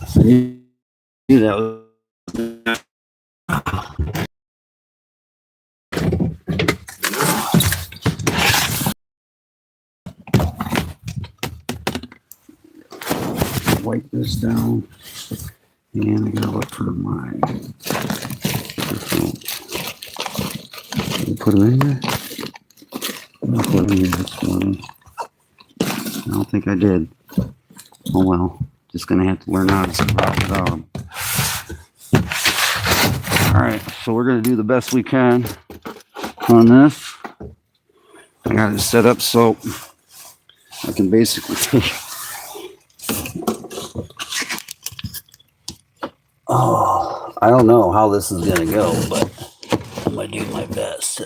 I knew that was. Wipe this down, and I gotta look for my. Put them in here. I'll put them in here this morning. I don't think I did. Oh well, just gonna have to learn how to survive without them. All right, so we're gonna do the best we can on this. I got it set up so I can basically. Oh, I don't know how this is gonna go, but I'm gonna do my best.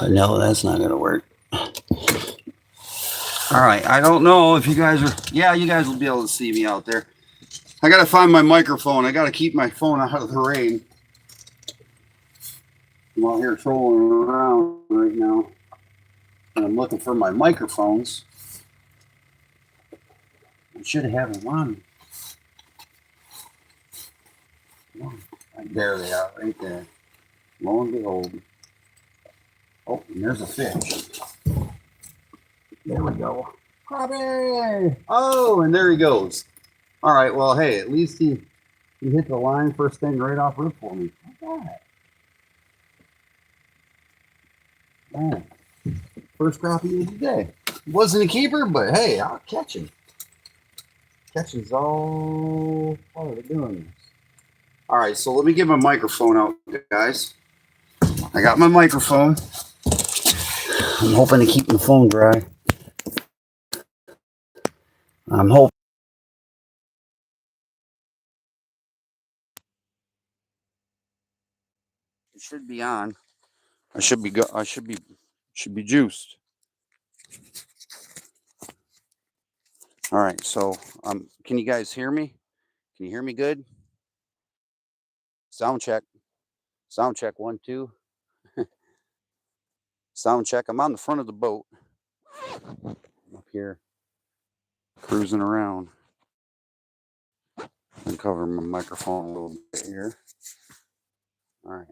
No, that's not gonna work. All right, I don't know if you guys are. Yeah, you guys will be able to see me out there. I gotta find my microphone. I gotta keep my phone out of the rain. I'm out here trolling around right now, and I'm looking for my microphones. I should have them on. There they are, right there. Lo and behold. Oh, and there's a fish. There we go. Crappie! Oh, and there he goes. All right, well, hey, at least he hit the line first thing right off rip for me. Look at that. Man, first crappie of the day. Wasn't a keeper, but hey, I'll catch him. Catching's all part of doing this. All right, so let me get my microphone out, guys. I got my microphone. I'm hoping to keep the phone dry. I'm hoping. It should be on. I should be juiced. All right, so can you guys hear me? Can you hear me good? Sound check. Sound check 1 2. Sound check. I'm on the front of the boat. Up here, cruising around. And cover my microphone a little bit here. All right.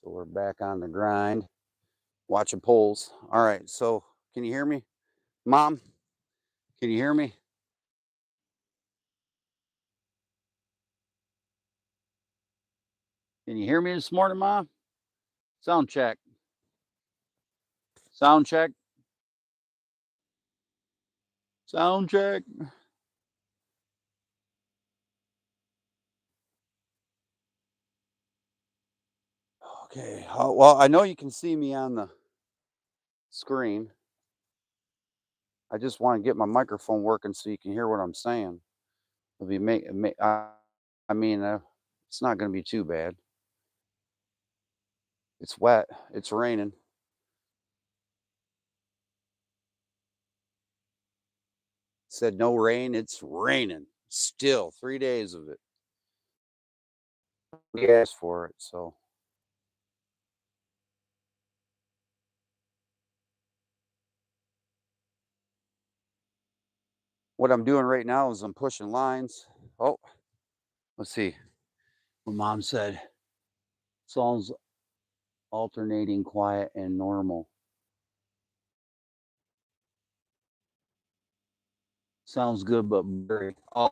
So we're back on the grind. Watching polls. All right. So can you hear me? Mom, can you hear me? Can you hear me this morning, Mom? Sound check. Sound check. Sound check. Okay. Well, I know you can see me on the screen. I just want to get my microphone working so you can hear what I'm saying. It'll be I mean, it's not going to be too bad. It's wet. It's raining. Said no rain. It's raining. Still 3 days of it. We asked for it, so. What I'm doing right now is I'm pushing lines. Oh, let's see what Mom said. Sounds alternating quiet and normal. Sounds good, but blurry. Oh,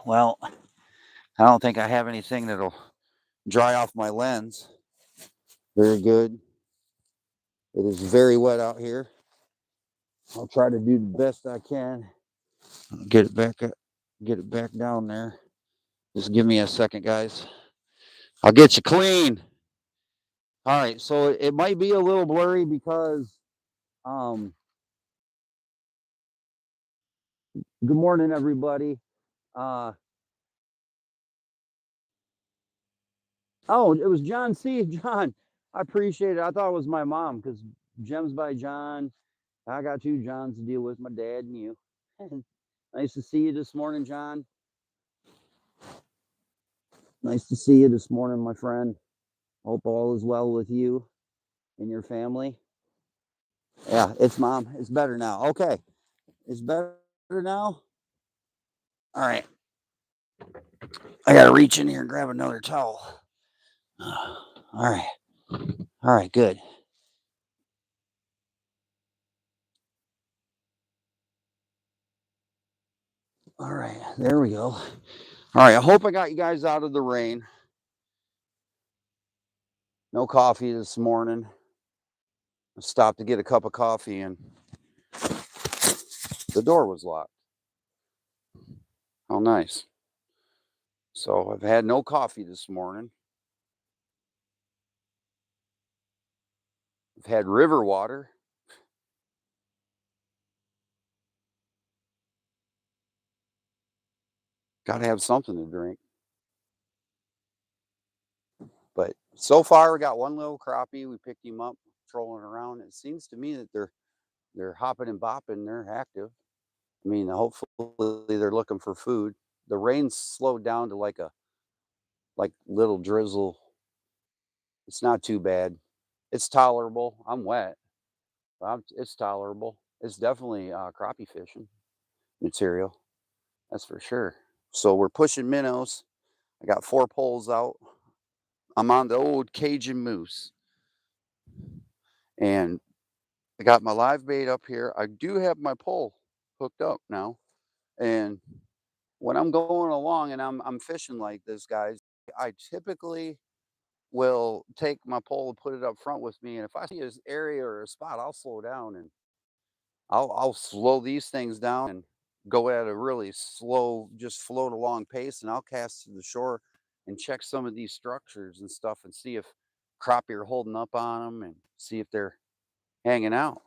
well, I don't think I have anything that'll dry off my lens. Very good. It is very wet out here. I'll try to do the best I can. Get it back up, get it back down there. Just give me a second, guys. I'll get you clean. All right, so it might be a little blurry because good morning, everybody. Oh, it was John C. John, I appreciate it. I thought it was my mom because Gems by John. I got 2 Johns to deal with, my dad and you. Nice to see you this morning, John. Nice to see you this morning, my friend. Hope all is well with you and your family. Yeah, it's mom. It's better now. Okay. It's better now. All right. I got to reach in here and grab another towel. All right. All right. Good. All right. There we go. All right. I hope I got you guys out of the rain. No coffee this morning. I stopped to get a cup of coffee and the door was locked. How nice. So I've had no coffee this morning. I've had river water. Got to have something to drink. But so far, we got one little crappie. We picked him up, trolling around. It seems to me that they're hopping and bopping. They're active. I mean, hopefully they're looking for food. The rain's slowed down to like little drizzle. It's not too bad. It's tolerable. I'm wet, but it's tolerable. It's definitely crappie fishing material. That's for sure. So we're pushing minnows. I got 4 poles out. I'm on the old Cajun moose, and I got my live bait up here. I do have my pole hooked up now, and when I'm going along and I'm fishing like this, guys, I typically will take my pole and put it up front with me. And if I see an area or a spot, I'll slow down and I'll slow these things down and go at a really slow, just float along pace, and I'll cast to the shore and check some of these structures and stuff and see if crappie are holding up on them and see if they're hanging out.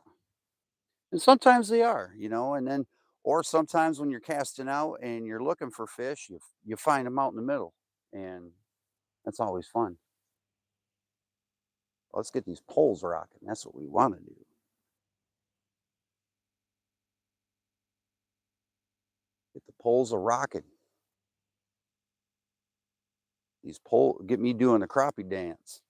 And sometimes they are, and then, or sometimes when you're casting out and you're looking for fish, you find them out in the middle, and that's always fun. Let's get these poles rocking. That's what we want to do. Get the poles a rocking. These pole get me doing a crappie dance.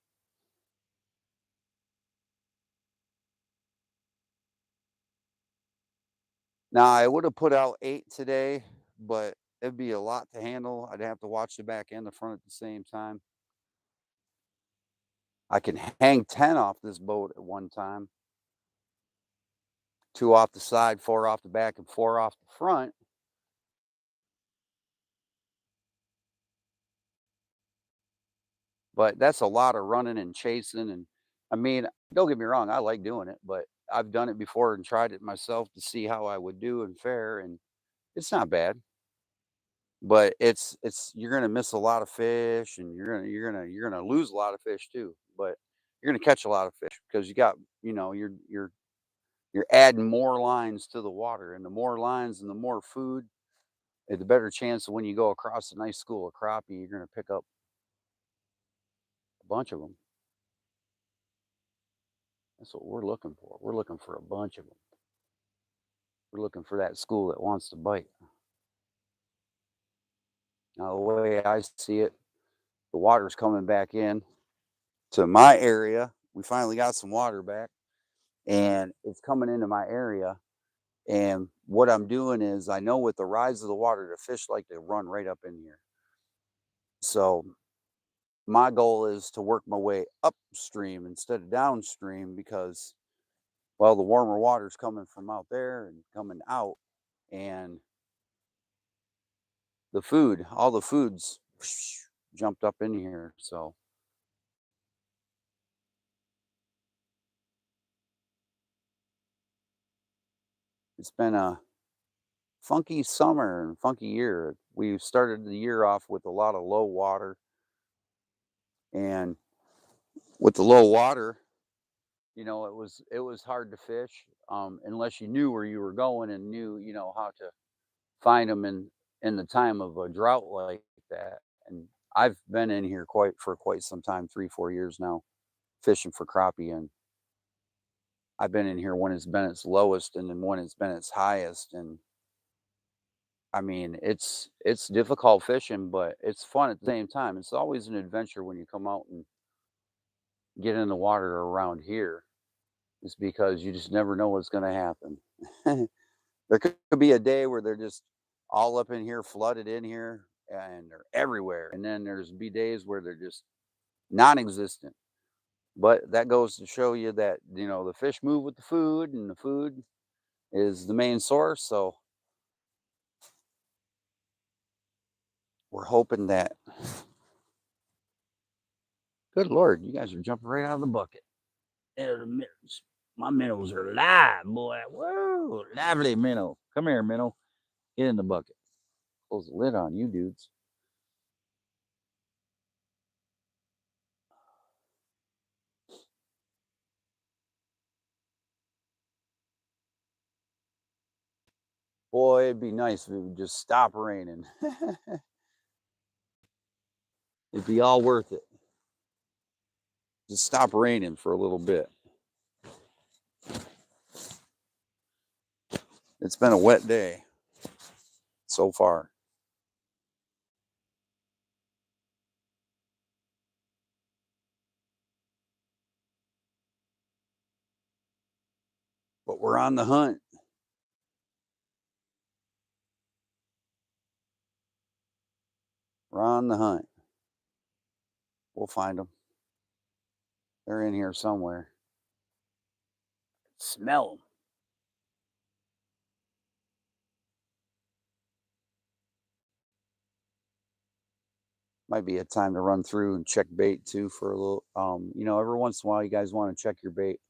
Now I would have put out 8 today, but it'd be a lot to handle. I'd have to watch the back and the front at the same time. I can hang 10 off this boat at one time. 2 off the side, 4 off the back, and 4 off the front. But that's a lot of running and chasing, and I mean, don't get me wrong, I like doing it, but I've done it before and tried it myself to see how I would do and fare, and it's not bad. But it's you're gonna miss a lot of fish, and you're gonna lose a lot of fish too. But you're gonna catch a lot of fish because you got you're adding more lines to the water, and the more lines and the more food, the better chance of when you go across a nice school of crappie, you're gonna pick up a bunch of them. That's what we're looking for. We're looking for a bunch of them. We're looking for that school that wants to bite. Now, the way I see it, the water's coming back in to my area. We finally got some water back, and it's coming into my area. And what I'm doing is, I know with the rise of the water, the fish like to run right up in here. So my goal is to work my way upstream instead of downstream because, well, the warmer water's coming from out there and coming out, and all the food's jumped up in here. So it's been a funky summer and funky year. We started the year off with a lot of low water, and with the low water, it was hard to fish unless you knew where you were going and knew how to find them in the time of a drought like that. And I've been in here quite some time, 3-4 years now, fishing for crappie, and I've been in here when it's been its lowest and then when it's been its highest. And I mean, it's difficult fishing, but it's fun at the same time. It's always an adventure when you come out and get in the water around here. is because you just never know what's going to happen. There could be a day where they're just all up in here, flooded in here, and they're everywhere. And then there's be days where they're just non-existent. But that goes to show you that, the fish move with the food, and the food is the main source. So we're hoping that, good Lord, you guys are jumping right out of the bucket. There the minnows. My minnows are live, boy. Whoa, lively minnow. Come here, minnow. Get in the bucket. Close the lid on you dudes. Boy, it'd be nice if it would just stop raining. It'd be all worth it. Just stop raining for a little bit. It's been a wet day so far. But we're on the hunt. We're on the hunt. We'll find them. They're in here somewhere. Smell them. Might be a time to run through and check bait too for a little. Every once in a while, you guys want to check your bait.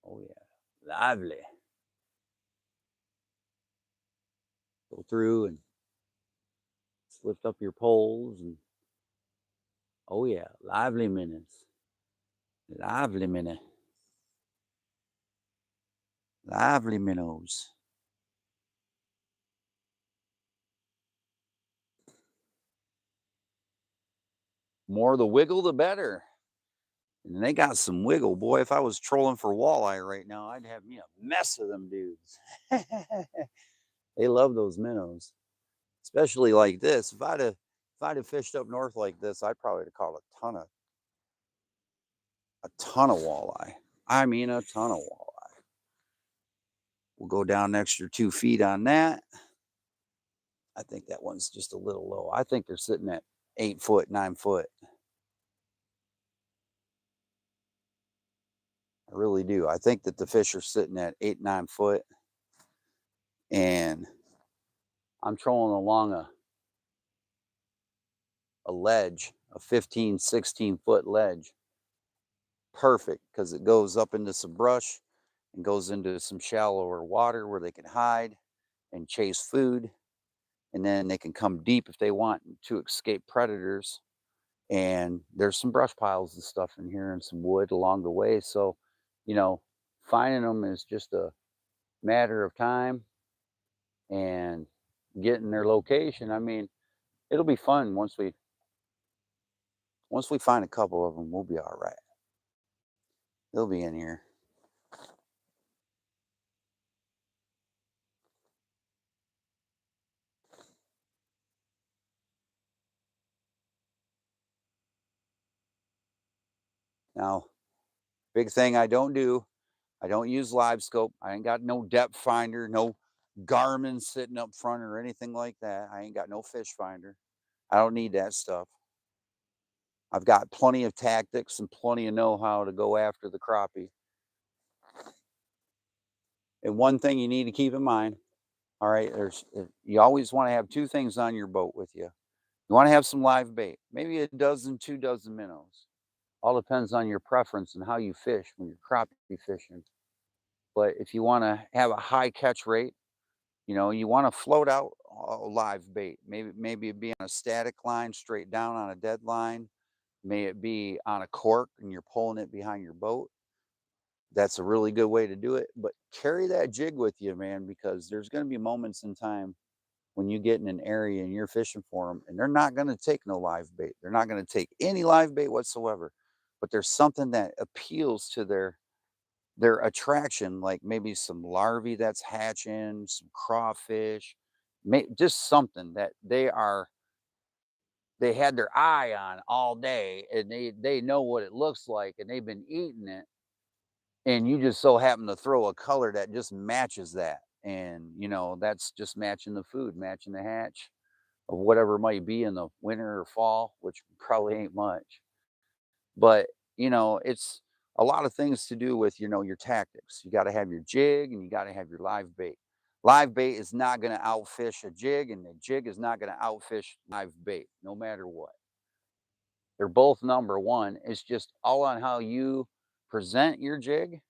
Oh yeah, lively. Go through and lift up your poles and oh yeah, lively minutes. Lively minute. Lively minnows. More the wiggle, the better. And they got some wiggle, boy. If I was trolling for walleye right now, I'd have me a mess of them dudes. They love those minnows, especially like this. If I'd have fished up north like this, I'd probably have caught a ton of walleye. I mean, a ton of walleye. We'll go down an extra 2 feet on that. I think that one's just a little low. I think they're sitting at 8 foot, 9 foot. I really do. I think that the fish are sitting at 8, 9 foot. And I'm trolling along a ledge, a 15, 16 foot ledge. Perfect, because it goes up into some brush and goes into some shallower water where they can hide and chase food. And then they can come deep if they want to escape predators. And there's some brush piles and stuff in here and some wood along the way. So, finding them is just a matter of time and getting their location. I mean, it'll be fun once we find a couple of them. We'll be all right. They'll be in here. Now, big thing I don't do, I don't use live scope. I ain't got no depth finder, no Garmin sitting up front or anything like that. I ain't got no fish finder. I don't need that stuff. I've got plenty of tactics and plenty of know-how to go after the crappie. And one thing you need to keep in mind, all right, you always want to have 2 things on your boat with you. You want to have some live bait, maybe a dozen, 2 dozen minnows. All depends on your preference and how you fish when you're crappie fishing. But if you want to have a high catch rate, you want to float out a live bait. Maybe it be on a static line straight down on a dead line. May it be on a cork and you're pulling it behind your boat. That's a really good way to do it. But carry that jig with you, man, because there's going to be moments in time when you get in an area and you're fishing for them, and they're not going to take no live bait. They're not going to take any live bait whatsoever. But there's something that appeals to their attraction, like maybe some larvae that's hatching, some crawfish, just something that they had their eye on all day, and they know what it looks like, and they've been eating it, and you just so happen to throw a color that just matches that, and that's just matching the food, matching the hatch of whatever might be in the winter or fall, which probably ain't much. But, it's a lot of things to do with, your tactics. You got to have your jig and you got to have your live bait. Live bait is not going to outfish a jig, and the jig is not going to outfish live bait, no matter what. They're both number one. It's just all on how you present your jig,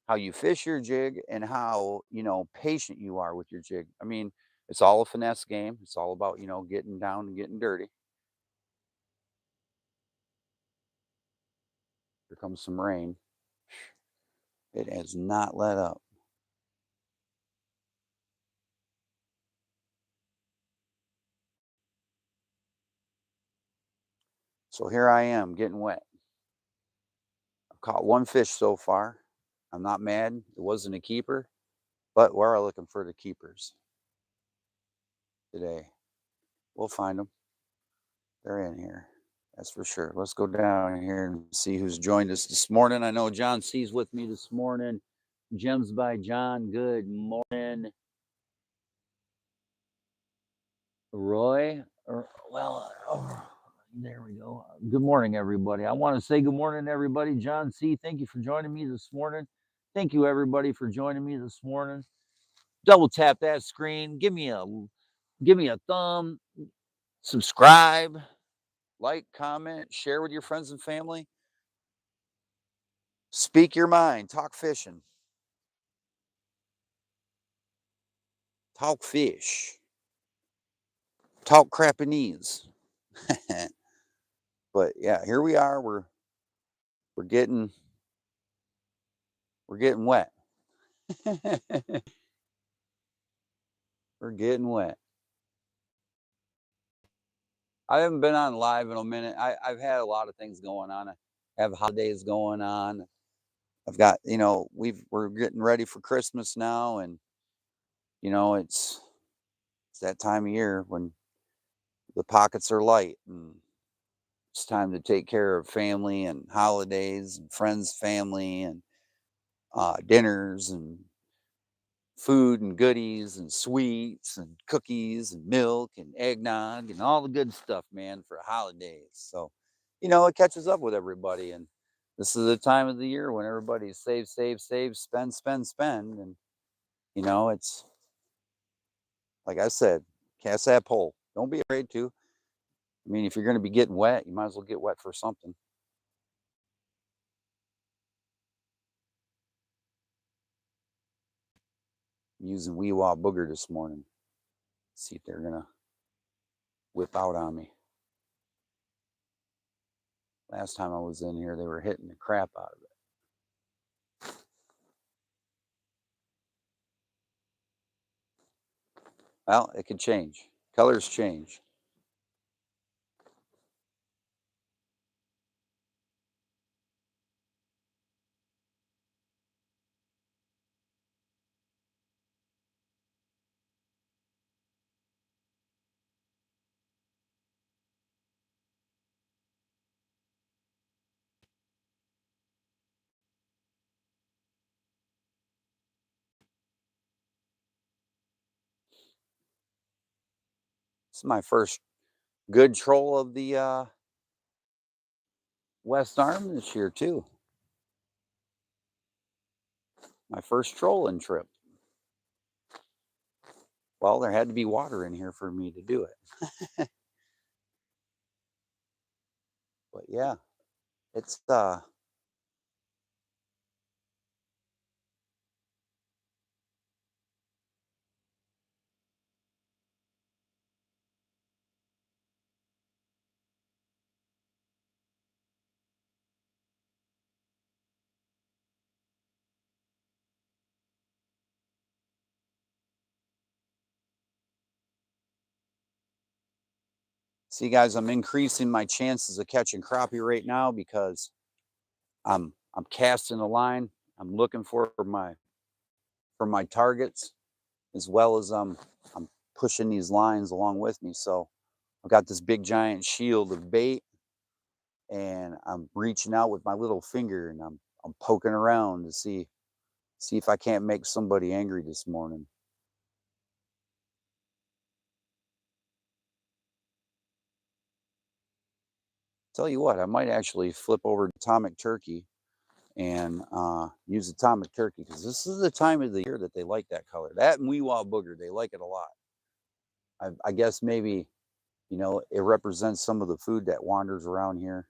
how you fish your jig, and how, patient you are with your jig. I mean, it's all a finesse game. It's all about, getting down and getting dirty. Here comes some rain. It has not let up. So here I am getting wet. I've caught one fish so far. I'm not mad. It wasn't a keeper, but we are looking for the keepers today. We'll find them. They're in here. That's for sure. Let's go down here and see who's joined us this morning. I know John C's with me this morning. Gems by John. Good morning. Roy. There we go. Good morning, everybody. I want to say good morning, everybody. John C., thank you for joining me this morning. Thank you, everybody, for joining me this morning. Double tap that screen. Give me a thumb. Subscribe, like, comment, share with your friends and family. Speak your mind. Talk fishing. Talk fish. Talk Crappinese. But yeah, here we are. We're getting wet. We're getting wet. I haven't been on live in a minute. I've had a lot of things going on. I have holidays going on. I've got, we're getting ready for Christmas now, and it's that time of year when the pockets are light, and it's time to take care of family and holidays and friends, family, and dinners and food and goodies and sweets and cookies and milk and eggnog and all the good stuff, man, for holidays. So, it catches up with everybody. And this is the time of the year when everybody save, save, save, spend, spend, spend. And, it's like I said, cast that pole. Don't be afraid to. I mean, if you're going to be getting wet, you might as well get wet for something. I'm using Wee Wah Booger this morning. See if they're going to whip out on me. Last time I was in here, they were hitting the crap out of it. Well, it could change. Colors change. This is my first good troll of the West Arm this year, too. My first trolling trip. Well, there had to be water in here for me to do it. But yeah, it's see, guys, I'm increasing my chances of catching crappie right now because I'm casting the line I'm looking for my targets, as well as I'm pushing these lines along with me. So I've got this big giant shield of bait, and I'm reaching out with my little finger, and I'm poking around to see if I can't make somebody angry this morning. Tell you what, I might actually flip over to atomic turkey and use atomic turkey, because this is the time of the year that they like that color. That and Weewa booger, they like it a lot. I guess maybe, it represents some of the food that wanders around here.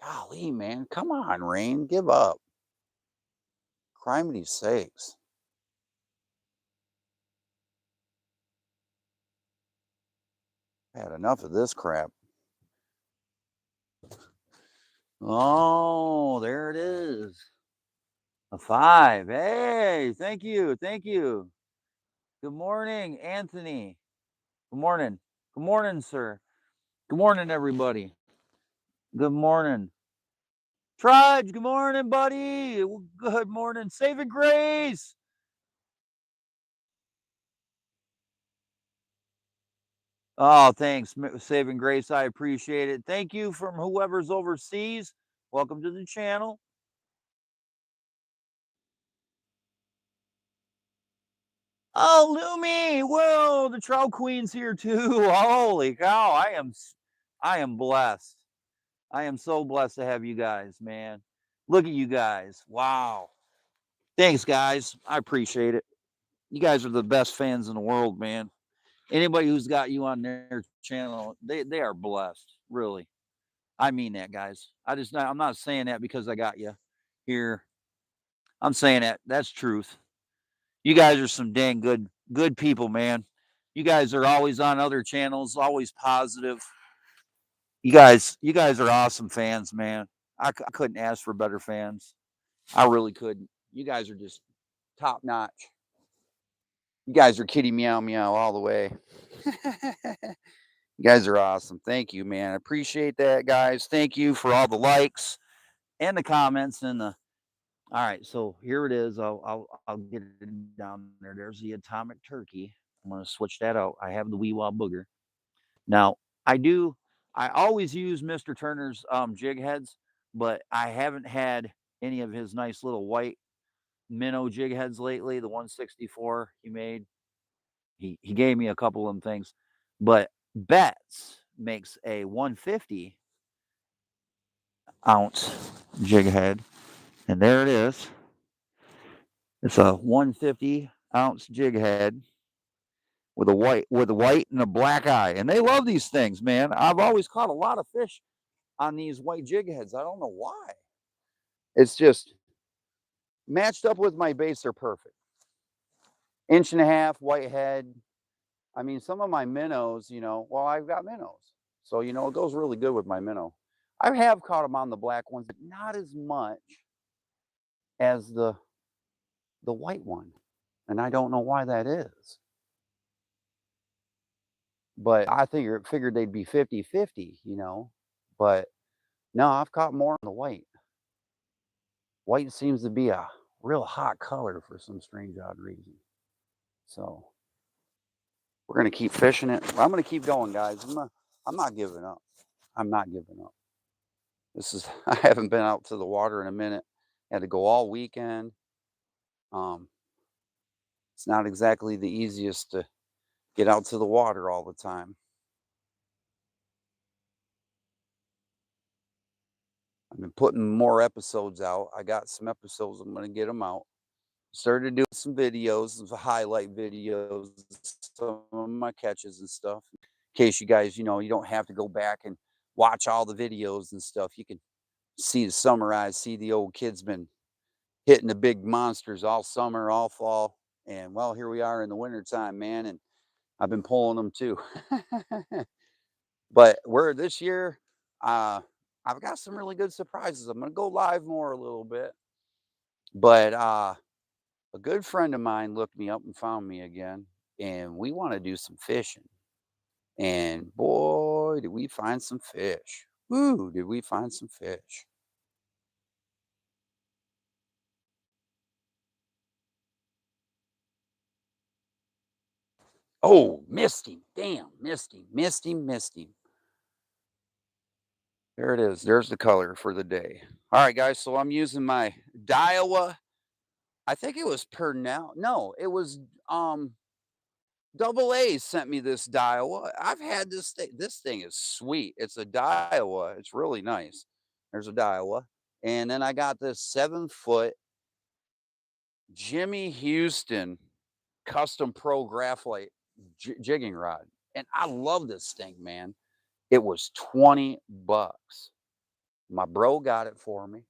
Golly, man, come on, Rain, give up. Criminy sakes. I had enough of this crap. Oh, there it is. A 5. Hey, thank you. Thank you. Good morning, Anthony. Good morning. Good morning, sir. Good morning, everybody. Good morning. Trudge, good morning, buddy. Good morning. Saving Grace. Oh, thanks, Saving Grace. I appreciate it. Thank you from whoever's overseas. Welcome to the channel. Oh, Lumi! Whoa, the Trout Queen's here too. Holy cow! I am blessed. I am so blessed to have you guys, man. Look at you guys. Wow. Thanks, guys. I appreciate it. You guys are the best fans in the world, man. Anybody who's got you on their channel, they are blessed. Really. I mean that, guys. I'm not saying that because I got you here. I'm saying that. That's truth. You guys are some dang good people, man. You guys are always on other channels, always positive. You guys are awesome fans, man. I couldn't ask for better fans. I really couldn't. You guys are just top notch. You guys are kitty meow meow all the way. You guys are awesome. Thank you, man. I appreciate that, guys. Thank you for all the likes and the comments and the. All right, so here it is. I'll get it down there. There's the atomic turkey. I'm gonna switch that out. I have the Weewa booger. Now I do. I always use Mr. Turner's jig heads, but I haven't had any of his nice little white minnow jig heads lately. The 164 he made. He gave me a couple of them things, but Betts makes a 150 ounce jig head, and there it is. It's a 150-ounce jig head with a white and a black eye, and they love these things, man. I've always caught a lot of fish on these white jig heads. I don't know why. It's just matched up with my bass. They're perfect. Inch and a half white head. I mean, some of my minnows, well, I've got minnows, so it goes really good with my minnow. I have caught them on the black ones, but not as much as the white one, and I don't know why that is. But I figured they'd be 50-50, but no, I've caught more on the white. White seems to be a real hot color for some strange odd reason. So we're gonna keep fishing it. I'm gonna keep going, guys. I'm not giving up. I'm not giving up. I haven't been out to the water in a minute. Had to go all weekend. Um, it's not exactly the easiest to get out to the water all the time. I've been putting more episodes out. I got some episodes. I'm gonna get them out. Started doing some videos, some highlight videos, some of my catches and stuff. In case you guys, you don't have to go back and watch all the videos and stuff. You can see the old kid's been hitting the big monsters all summer, all fall. And well, here we are in the wintertime, man. And I've been pulling them too. But we're this year, uh, I've got some really good surprises. I'm gonna go live more a little bit. But a good friend of mine looked me up and found me again, and we want to do some fishing. And boy, did we find some fish. Ooh, did we find some fish? Oh, missed him. Damn, missed him, missed him, missed him. There it is. There's the color for the day. All right, guys. So I'm using my Daiwa. I think it was Purnell. No, it was Double A sent me this Daiwa. I've had this thing. This thing is sweet. It's a Daiwa. It's really nice. There's a Daiwa. And then I got this 7 foot Jimmy Houston custom pro graphite jigging rod. And I love this thing, man. It was 20 bucks. My bro got it for me.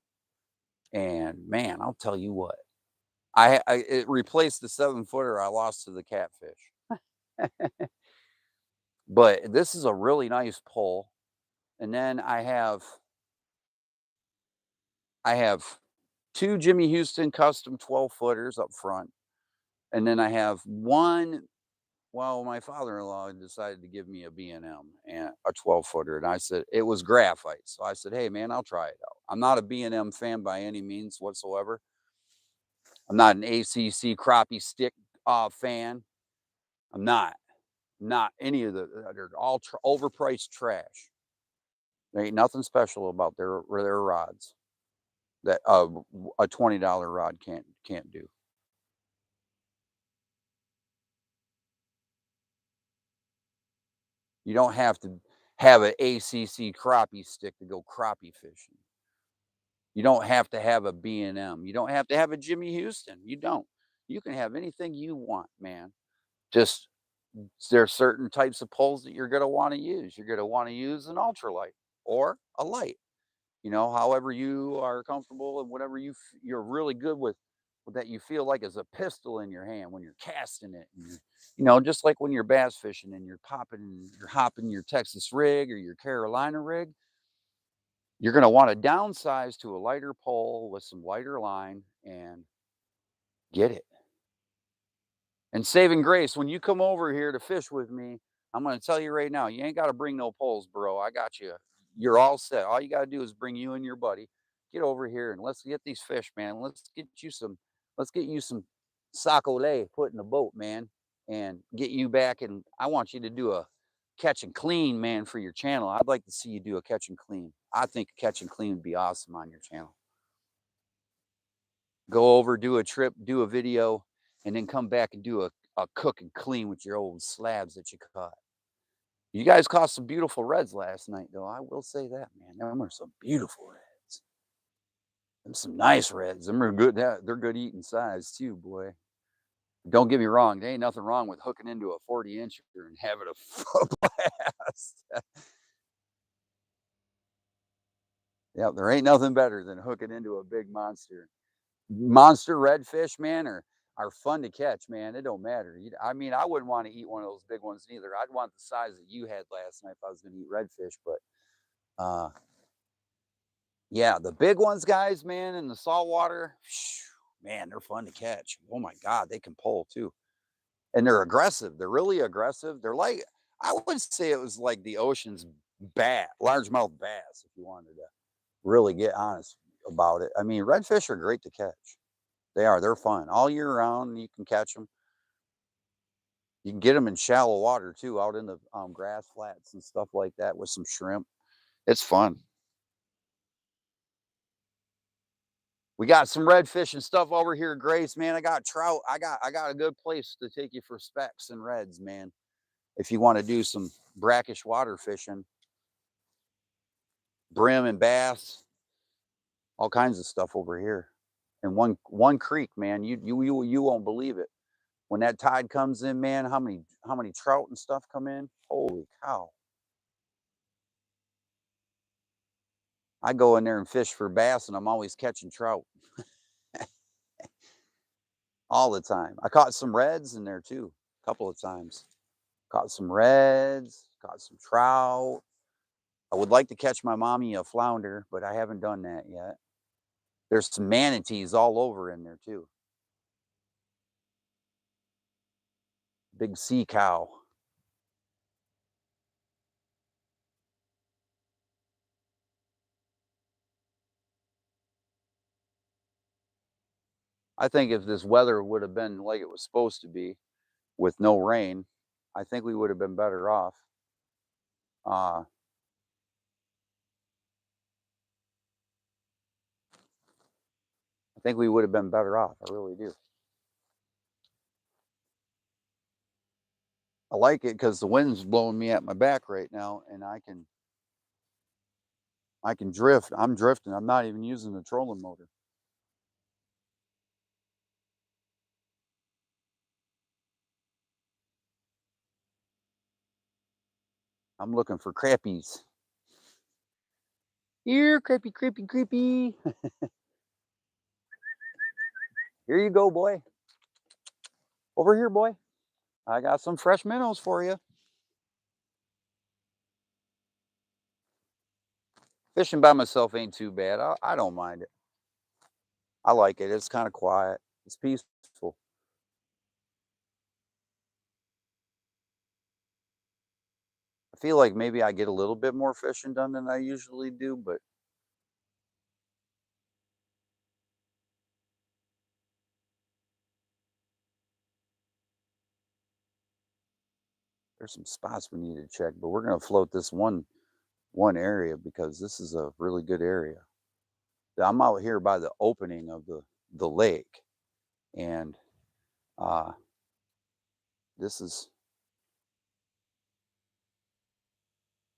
And man, I'll tell you what, it replaced the 7 footer I lost to the catfish. But this is a really nice pole. And then I have two Jimmy Houston custom 12 footers up front. And then I have one. Well, my father-in-law decided to give me a B&M and a 12 footer. And I said, it was graphite. So I said, hey man, I'll try it out. I'm not a B&M fan by any means whatsoever. I'm not an ACC crappie stick fan. I'm not any of they're all overpriced trash. There ain't nothing special about their rods that a $20 rod can't do. You don't have to have an ACC crappie stick to go crappie fishing. You don't have to have a B&M. You don't have to have a Jimmy Houston. You don't. You can have anything you want, man. Just there are certain types of poles that you're going to want to use. You're going to want to use an ultralight or a light. However you are comfortable and whatever you're really good with that you feel like is a pistol in your hand when you're casting it. And just like when you're bass fishing and you're hopping your Texas rig or your Carolina rig, you're going to want to downsize to a lighter pole with some lighter line and get it. And saving grace, when you come over here to fish with me, I'm going to tell you right now, you ain't got to bring no poles, bro. I got you. You're all set. All you got to do is bring you and your buddy. Get over here and let's get these fish, man. Let's get you some sac-a-lait put in the boat, man, and get you back. And I want you to do a catch and clean, man, for your channel. I'd like to see you do a catch and clean. I think catch and clean would be awesome on your channel. Go over, do a trip, do a video, and then come back and do a cook and clean with your old slabs that you caught. You guys caught some beautiful reds last night, though. I will say that, man. Them are some beautiful reds. Them some nice reds. Them are good. They're good eating size too, boy. Don't get me wrong. There ain't nothing wrong with hooking into a 40-incher and having a blast. Yeah, there ain't nothing better than hooking into a big monster. Monster redfish, man, are fun to catch, man. It don't matter. I mean, I wouldn't want to eat one of those big ones either. I'd want the size that you had last night if I was going to eat redfish. But uh, yeah, the big ones, guys, man, in the saltwater, man, they're fun to catch. Oh my God, they can pull too, and they're aggressive. They're really aggressive. They're like, I would say it was like the ocean's largemouth bass, if you wanted to really get honest about it. I mean, redfish are great to catch. They are. They're fun all year round. You can catch them. You can get them in shallow water too, out in the grass flats and stuff like that with some shrimp. It's fun. We got some redfish and stuff over here, Grace. Man, I got trout. I got a good place to take you for specks and reds, man. If you want to do some brackish water fishing, brim and bass, all kinds of stuff over here. And one creek, man, you won't believe it. When that tide comes in, man, how many trout and stuff come in? Holy cow. I go in there and fish for bass and I'm always catching trout all the time. I caught some reds in there too, a couple of times. Caught some reds, caught some trout. I would like to catch my mommy a flounder, but I haven't done that yet. There's some manatees all over in there too. Big sea cow. I think if this weather would have been like it was supposed to be with no rain, I think we would have been better off. Uh, I think we would have been better off. I really do. I like it because the wind's blowing me at my back right now, and I can drift. I'm drifting. I'm not even using the trolling motor. I'm looking for crappies. Here, crappie, creepy, creepy. Here you go, boy. Over here, boy. I got some fresh minnows for you. Fishing by myself ain't too bad. I don't mind it. I like it. It's kind of quiet. It's peaceful. I feel like maybe I get a little bit more fishing done than I usually do, but there's some spots we need to check. But we're gonna float this one area because this is a really good area. I'm out here by the opening of the lake, and uh, this is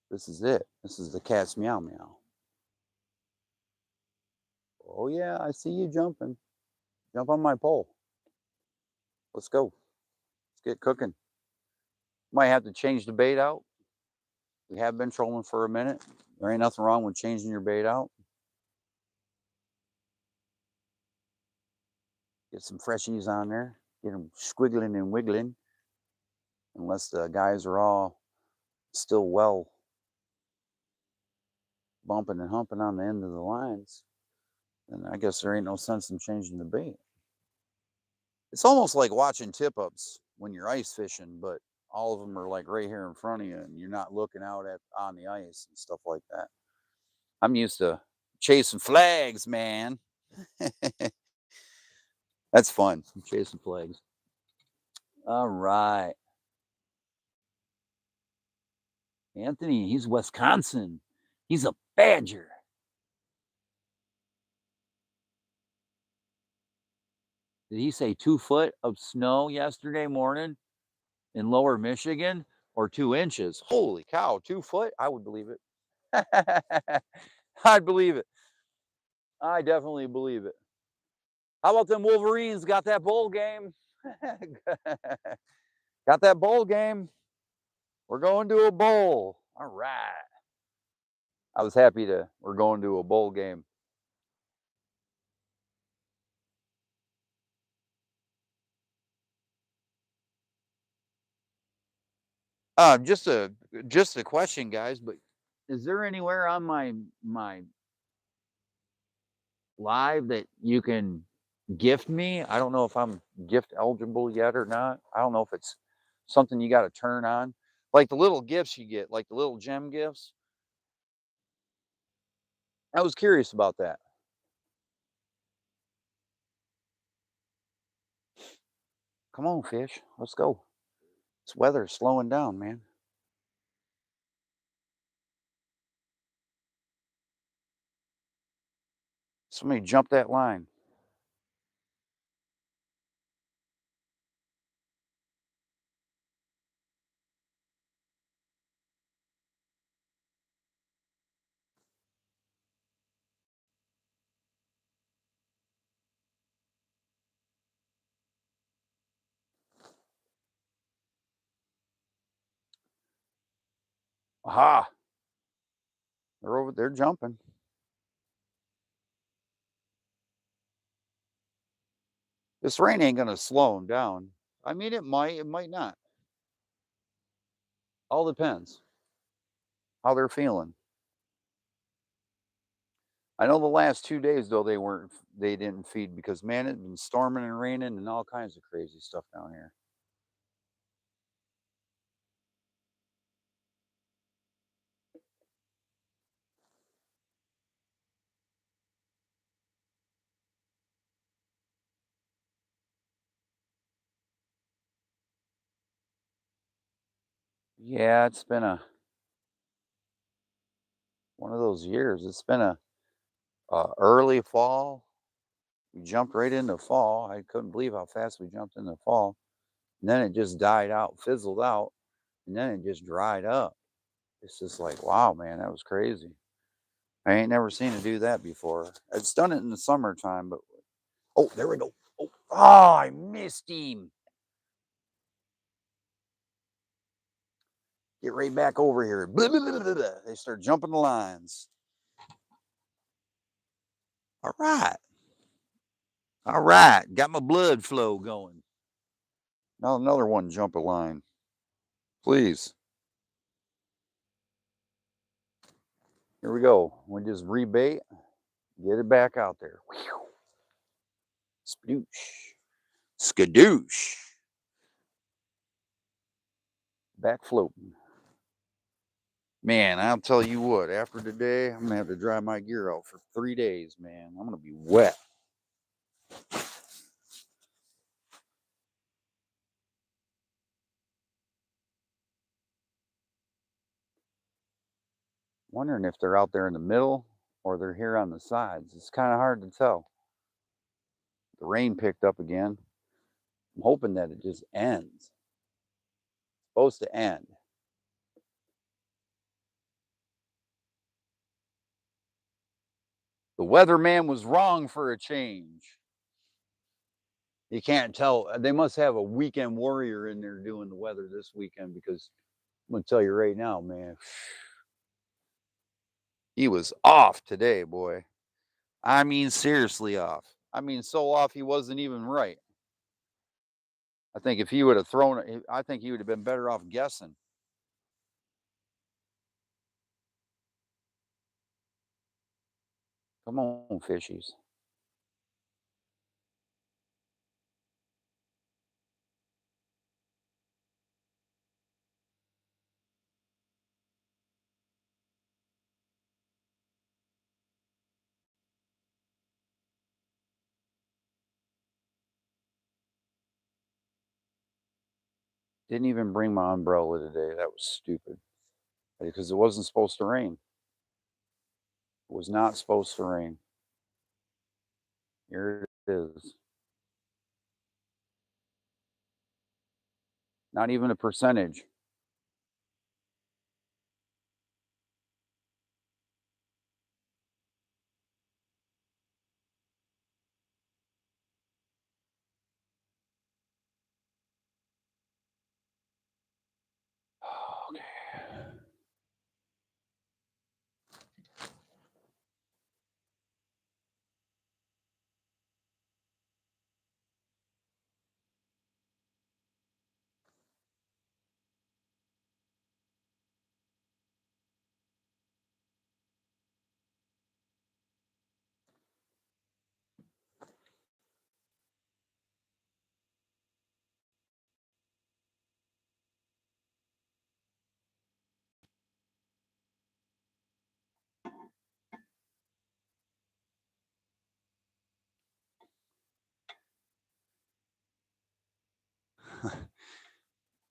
this is it. This is the cat's meow meow. Oh yeah, I see you jumping. Jump on my pole. Let's go. Let's get cooking. Might have to change the bait out. We have been trolling for a minute. There ain't nothing wrong with changing your bait out. Get some freshies on there. Get them squiggling and wiggling. Unless the guys are all still well bumping and humping on the end of the lines, then I guess there ain't no sense in changing the bait. It's almost like watching tip ups when you're ice fishing, but all of them are like right here in front of you and you're not looking out at on the ice and stuff like that. I'm used to chasing flags, man. That's fun, chasing flags. All right. Anthony, he's Wisconsin. He's a badger. Did he say 2 foot of snow yesterday morning in lower Michigan or 2 inches? Holy cow, 2 foot? I would believe it. I'd believe it. I definitely believe it. How about them Wolverines? Got that bowl game. Got that bowl game. We're going to a bowl. All right. I was happy to. We're going to a bowl game. Just a question, guys. But is there anywhere on my live that you can gift me? I don't know if I'm gift eligible yet or not. I don't know if it's something you got to turn on, like the little gifts you get, like the little gem gifts. I was curious about that. Come on, fish. Let's go. This weather's slowing down, man. Somebody jump that line. Aha! They're over there jumping. This rain ain't gonna slow them down. I mean, it might not. All depends how they're feeling. I know the last 2 days though they didn't feed because man, it's been storming and raining and all kinds of crazy stuff down here. Yeah, it's been one of those years. It's been a early fall. We jumped right into fall. I couldn't believe how fast we jumped into fall. And then it just died out, fizzled out, and then it just dried up. It's just like, wow, man, that was crazy. I ain't never seen it do that before. It's done it in the summertime, but oh, there we go. Oh, I missed him. Get right back over here. Blah, blah, blah, blah, blah. They start jumping the lines. All right. All right. Got my blood flow going. Now another one jump a line. Please. Here we go. We just rebait. Get it back out there. Sploosh. Skadoosh. Back floating. Man, I'll tell you what, after today, I'm going to have to dry my gear out for 3 days, man. I'm going to be wet. Wondering if they're out there in the middle or they're here on the sides. It's kind of hard to tell. The rain picked up again. I'm hoping that it just ends. It's supposed to end. The weatherman was wrong for a change. You can't tell. They must have a weekend warrior in there doing the weather this weekend because I'm going to tell you right now, man, he was off today, boy. I mean, seriously off. I mean, so off he wasn't even right. I think if he would have thrown it, I think he would have been better off guessing. Come on, fishies. Didn't even bring my umbrella today. That was stupid. Because it wasn't supposed to rain. It was not supposed to rain. Here it is. Not even a percentage. Okay.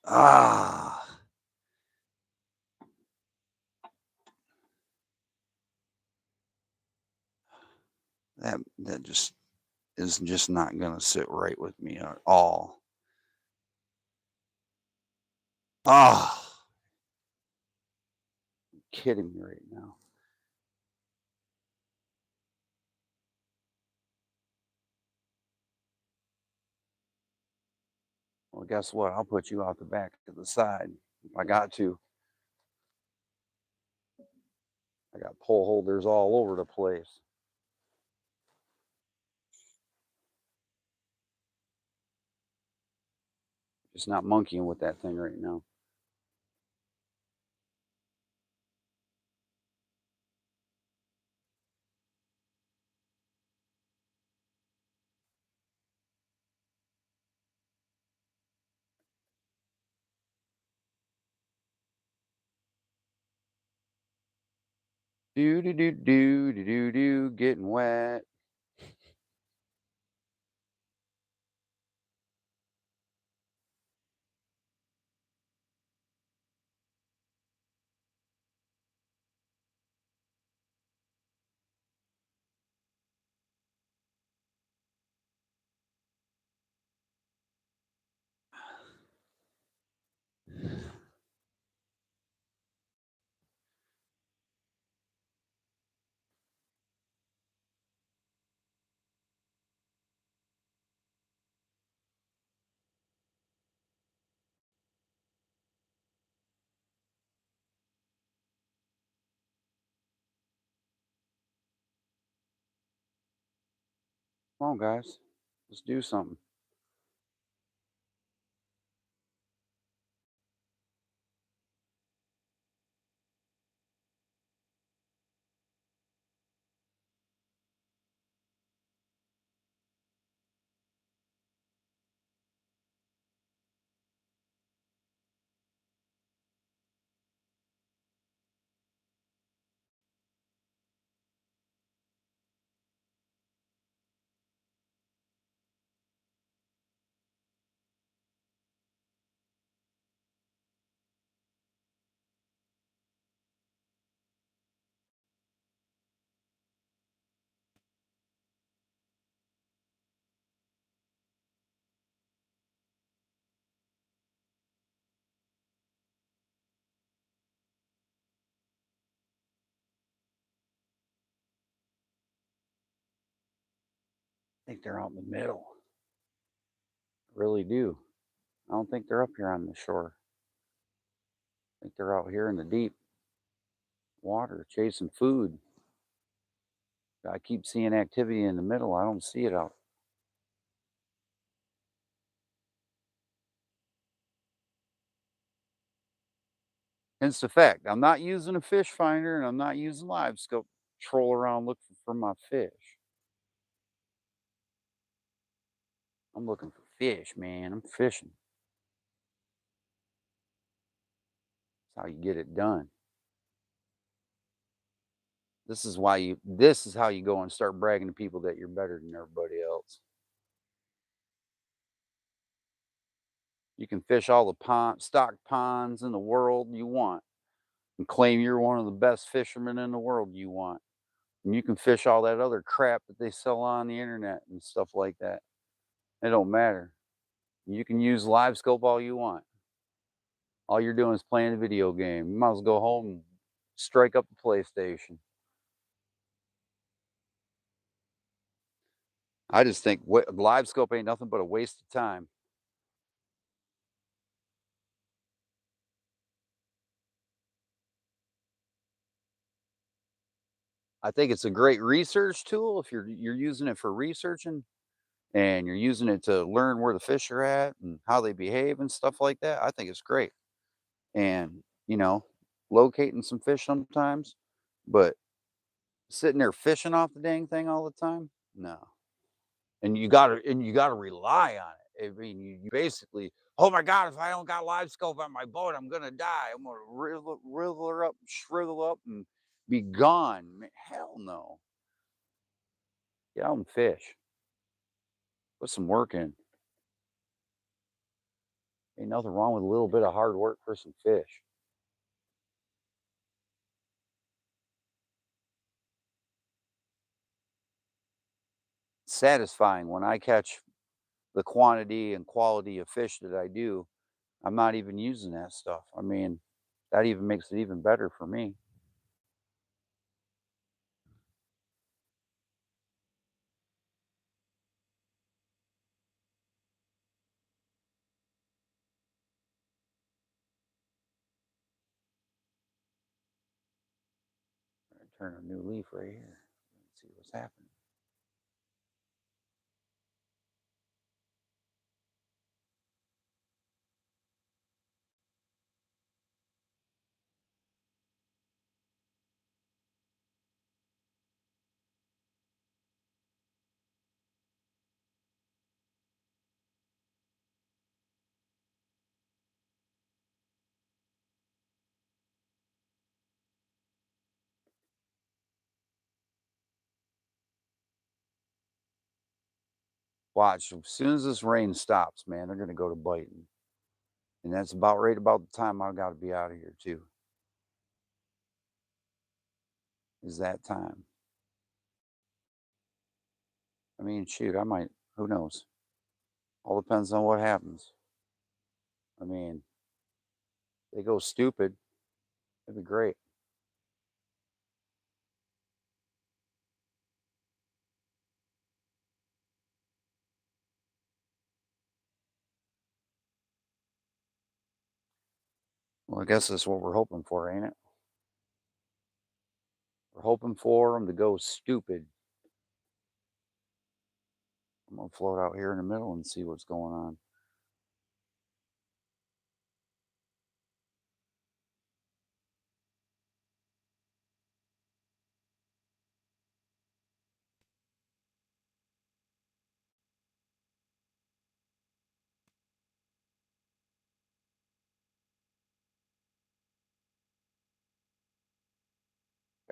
Ah, that just is just not gonna sit right with me at all. Ah, kidding me right now. Well, guess what? I'll put you out the back to the side if I got to. I got pole holders all over the place. Just not monkeying with that thing right now. Do do do do do do do, getting wet. Come on, guys. Let's do something. I think they're out in the middle. I really do. I don't think they're up here on the shore. I think they're out here in the deep water chasing food. I keep seeing activity in the middle. I don't see it out. Hence the fact I'm not using a fish finder and I'm not using live scope. Troll around looking for my fish. I'm looking for fish, man. I'm fishing. That's how you get it done. This is how you go and start bragging to people that you're better than everybody else. You can fish all the stock ponds in the world you want and claim you're one of the best fishermen in the world you want. And you can fish all that other crap that they sell on the internet and stuff like that. It don't matter. You can use live scope all you want. All you're doing is playing a video game. You might as well go home and strike up the PlayStation. I just think live scope ain't nothing but a waste of time. I think it's a great research tool if you're using it for researching and you're using it to learn where the fish are at and how they behave and stuff like that. I think it's great. And, locating some fish sometimes, but sitting there fishing off the dang thing all the time, no. And you gotta rely on it. I mean, you basically, oh my God, if I don't got live scope on my boat, I'm gonna die. I'm gonna riddle her up, shrivel up, and be gone. Hell no. Get out and fish. Put some work in. Ain't nothing wrong with a little bit of hard work for some fish. It's satisfying when I catch the quantity and quality of fish that I do. I'm not even using that stuff. I mean, that even makes it even better for me. Turn a new leaf right here. Let's see what's happening. Watch, as soon as this rain stops, man, they're gonna go to biting. And that's about the time I gotta be out of here too. Is that time. I mean, shoot, I might, who knows? All depends on what happens. I mean, they go stupid, it'd be great. Well, I guess that's what we're hoping for, ain't it? We're hoping for them to go stupid. I'm gonna float out here in the middle and see what's going on.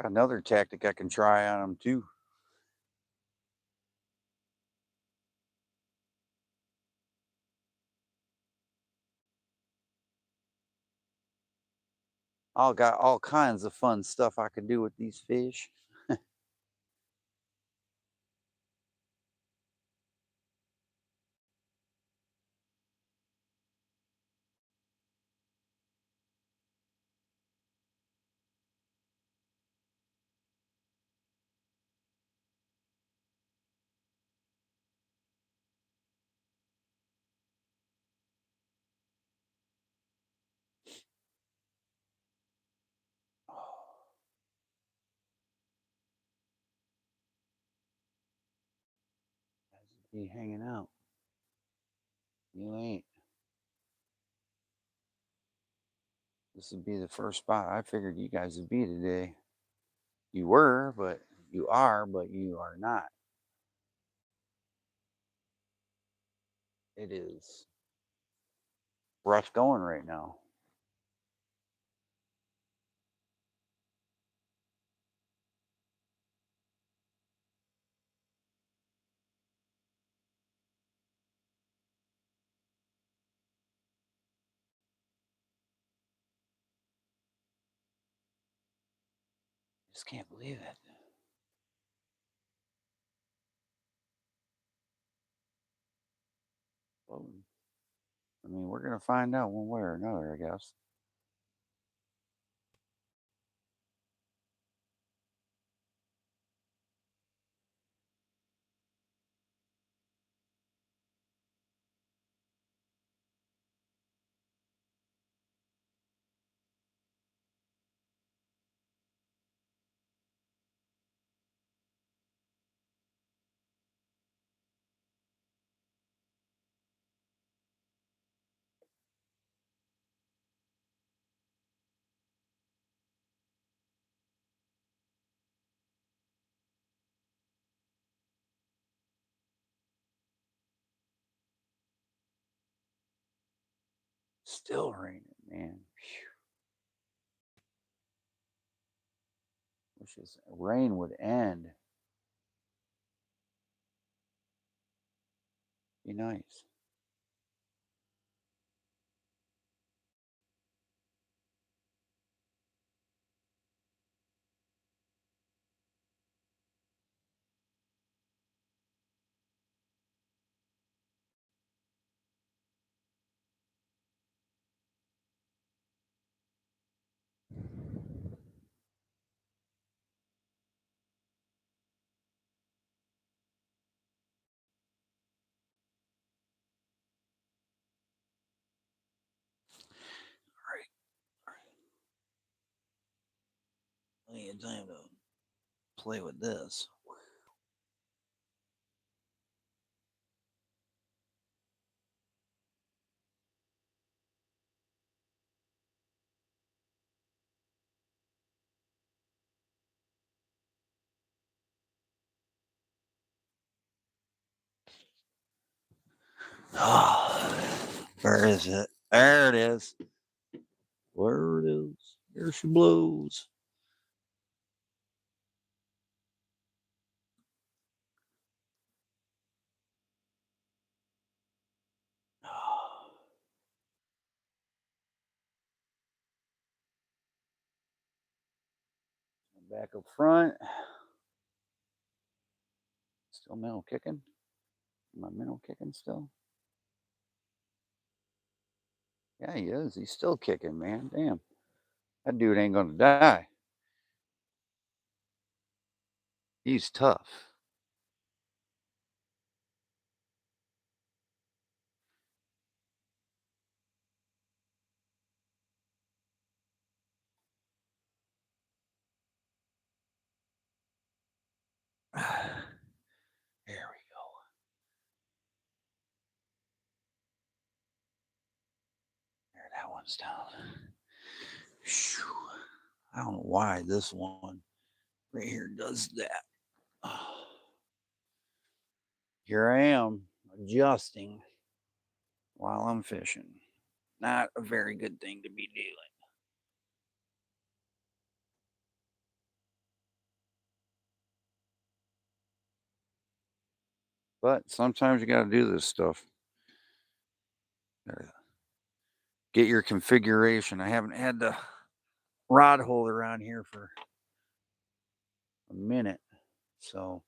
Got another tactic I can try on them too. I got all kinds of fun stuff I could do with these fish. Be hanging out. You ain't. This would be the first spot I figured you guys would be today. You were, but you are, but you are not. It is rough going right now. Just can't believe it. Well, I mean, we're gonna find out one way or another, I guess. Still raining, man. Wish this rain would end. Be nice. All right, plenty of time to play with this. Oh, where is it? There it is. Where it is. Here she blows. Back up front. Still minnow kicking. Am I minnow kicking still? Yeah, he is. He's still kicking, man. Damn. That dude ain't gonna die. He's tough. There we go. one's down. Whew. I don't know why this one right here does that. Here I am adjusting while I'm fishing. Not a very good thing to be doing. But sometimes you got to do this stuff. Get your configuration. I haven't had the rod holder on here for a minute. So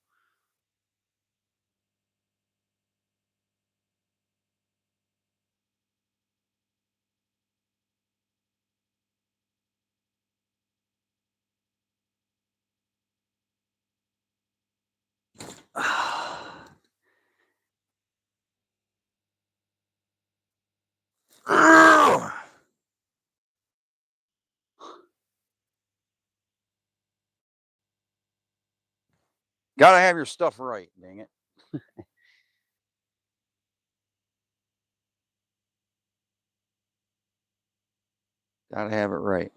gotta have your stuff right, dang it. Gotta have it right.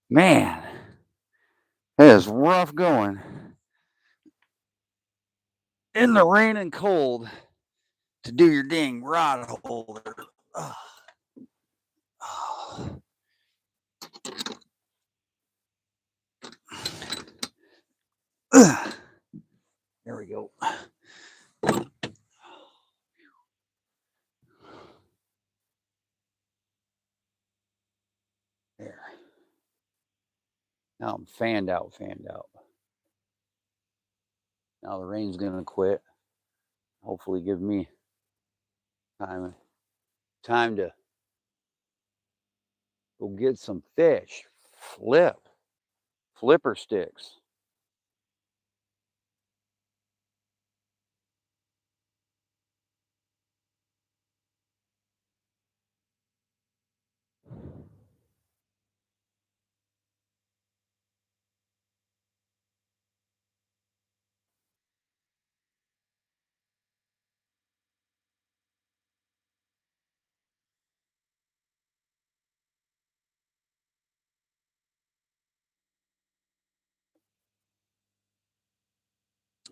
Man, it is rough going in the rain and cold to do your dang rod holder. There we go. There. Now I'm fanned out. Now the rain's gonna quit. Hopefully give me time to go get some fish. Flipper sticks.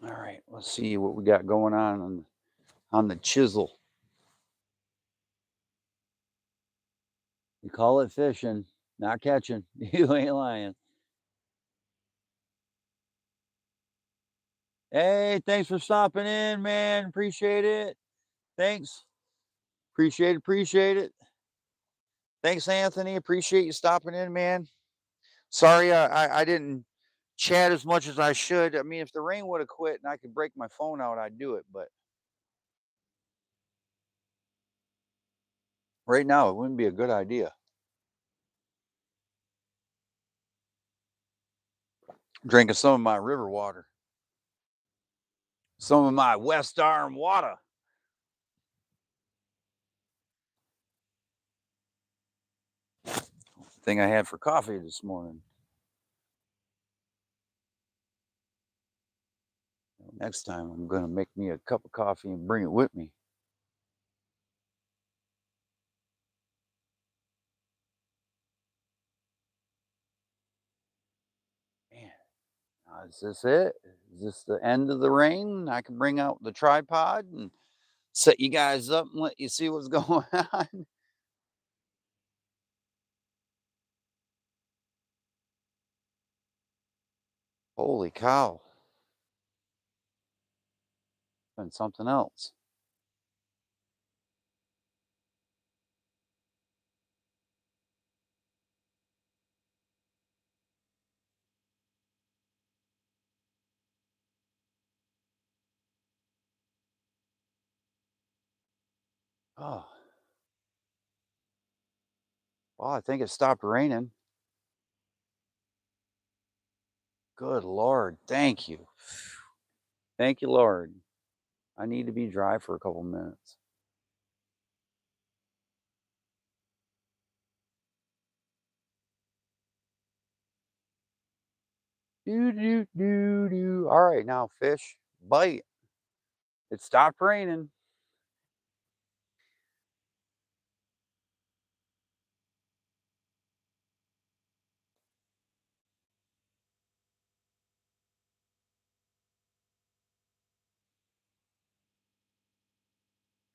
All right, let's see what we got going on the chisel. You call it fishing, not catching. You ain't lying. Hey, thanks for stopping in, man. Appreciate it. Thanks. Appreciate it. Thanks, Anthony. Appreciate you stopping in, man. Sorry, I didn't chat as much as I should. I mean, if the rain would have quit and I could break my phone out, I'd do it. But right now, it wouldn't be a good idea. Drinking some of my river water, some of my West Arm water. Thing I had for coffee this morning. Next time I'm gonna make me a cup of coffee and bring it with me. Man, is this it? Is this the end of the rain? I can bring out the tripod and set you guys up and let you see what's going on. Holy cow. And something else. Oh, well, I think it stopped raining. Good Lord. Thank you. Thank you, Lord. I need to be dry for a couple minutes. Do, do, do, do. All right, now, fish, bite. It stopped raining.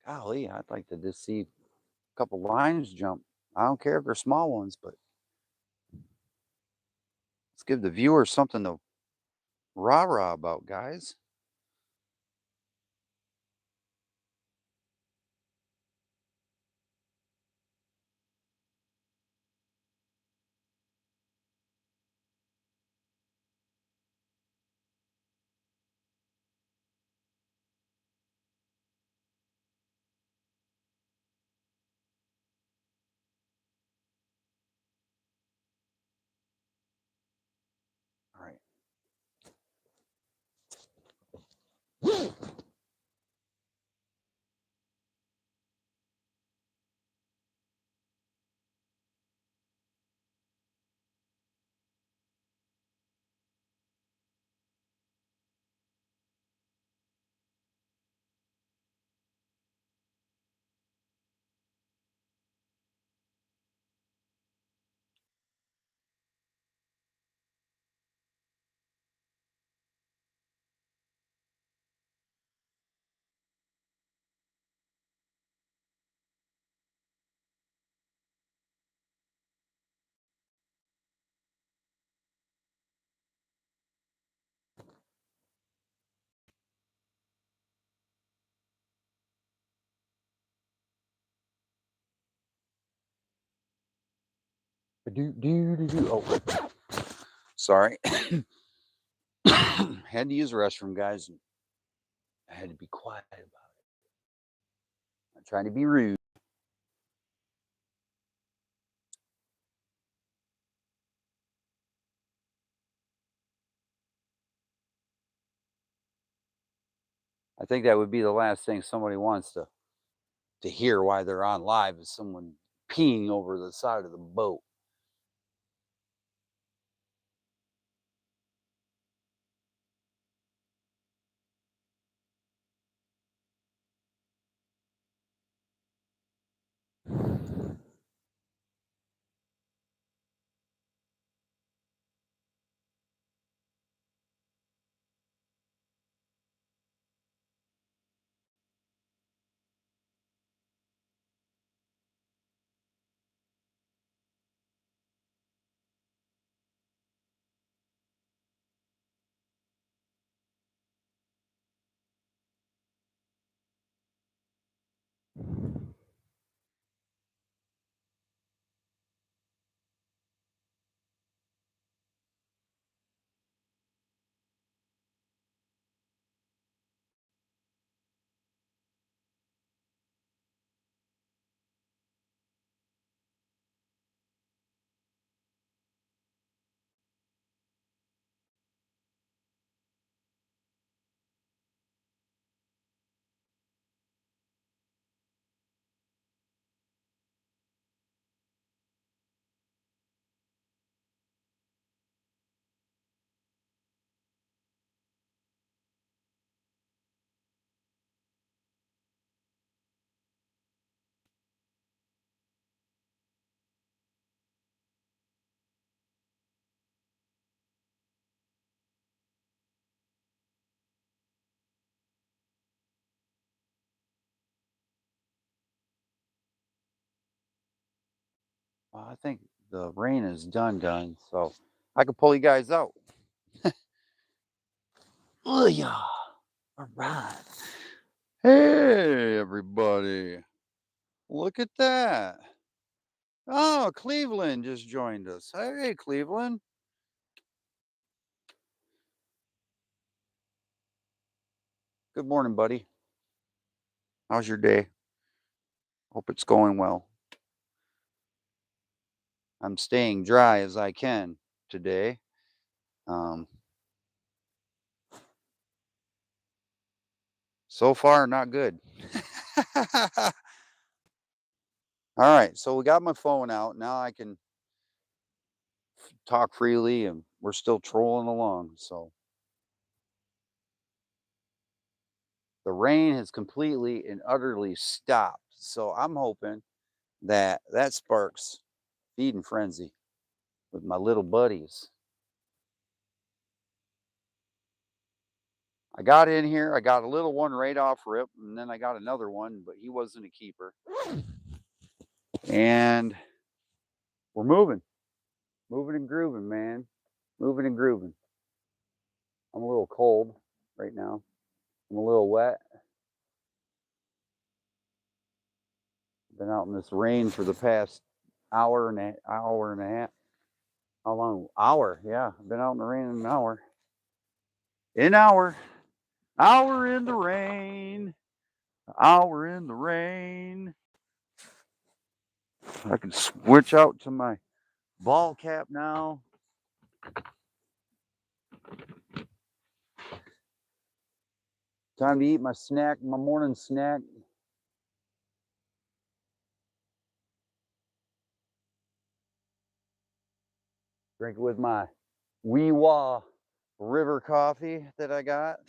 Golly, I'd like to just see a couple lines jump. I don't care if they're small ones, but let's give the viewers something to rah-rah about, guys. All right. Do, do, do, do. Oh, sorry. Had to use the restroom, guys. I had to be quiet about it. I'm trying to be rude. I think that would be the last thing somebody wants to hear while they're on live is someone peeing over the side of the boat. I think the rain is done, so I can pull you guys out. Oh yeah. All right. Hey, everybody. Look at that. Oh, Cleveland just joined us. Hey, Cleveland. Good morning, buddy. How's your day? Hope it's going well. I'm staying dry as I can today. Um, so far, not good. All right, so we got my phone out. Now I can talk freely and we're still trolling along. So the rain has completely and utterly stopped. So I'm hoping that that sparks feeding frenzy with my little buddies. I got in here, I got a little one right off rip, and then I got another one, but he wasn't a keeper. And we're moving and grooving, man. Moving and grooving. I'm a little cold right now. I'm a little wet. Been out in this rain for the past hour and a half. How long? Hour, yeah. I've been out in the rain an hour. An hour. Hour in the rain. Hour in the rain. I can switch out to my ball cap now. Time to eat my snack, my morning snack. Drink it with my Wee Wah River coffee that I got.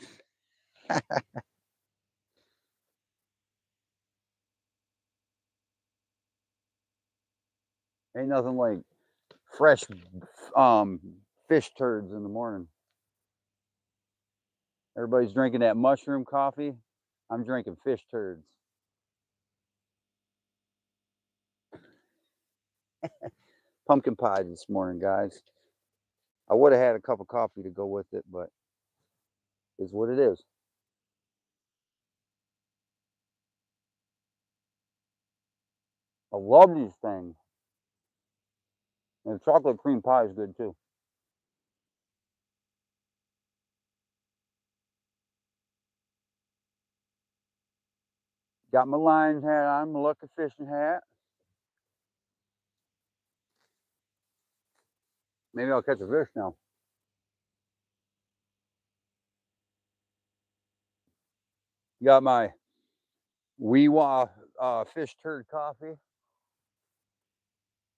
Ain't nothing like fresh fish turds in the morning. Everybody's drinking that mushroom coffee. I'm drinking fish turds. Pumpkin pie this morning, guys. I would have had a cup of coffee to go with it, but it's what it is. I love these things. And chocolate cream pie is good too. Got my lion's hat on, my lucky fishing hat. Maybe I'll catch a fish now. Got my Wee Wah fish turd coffee.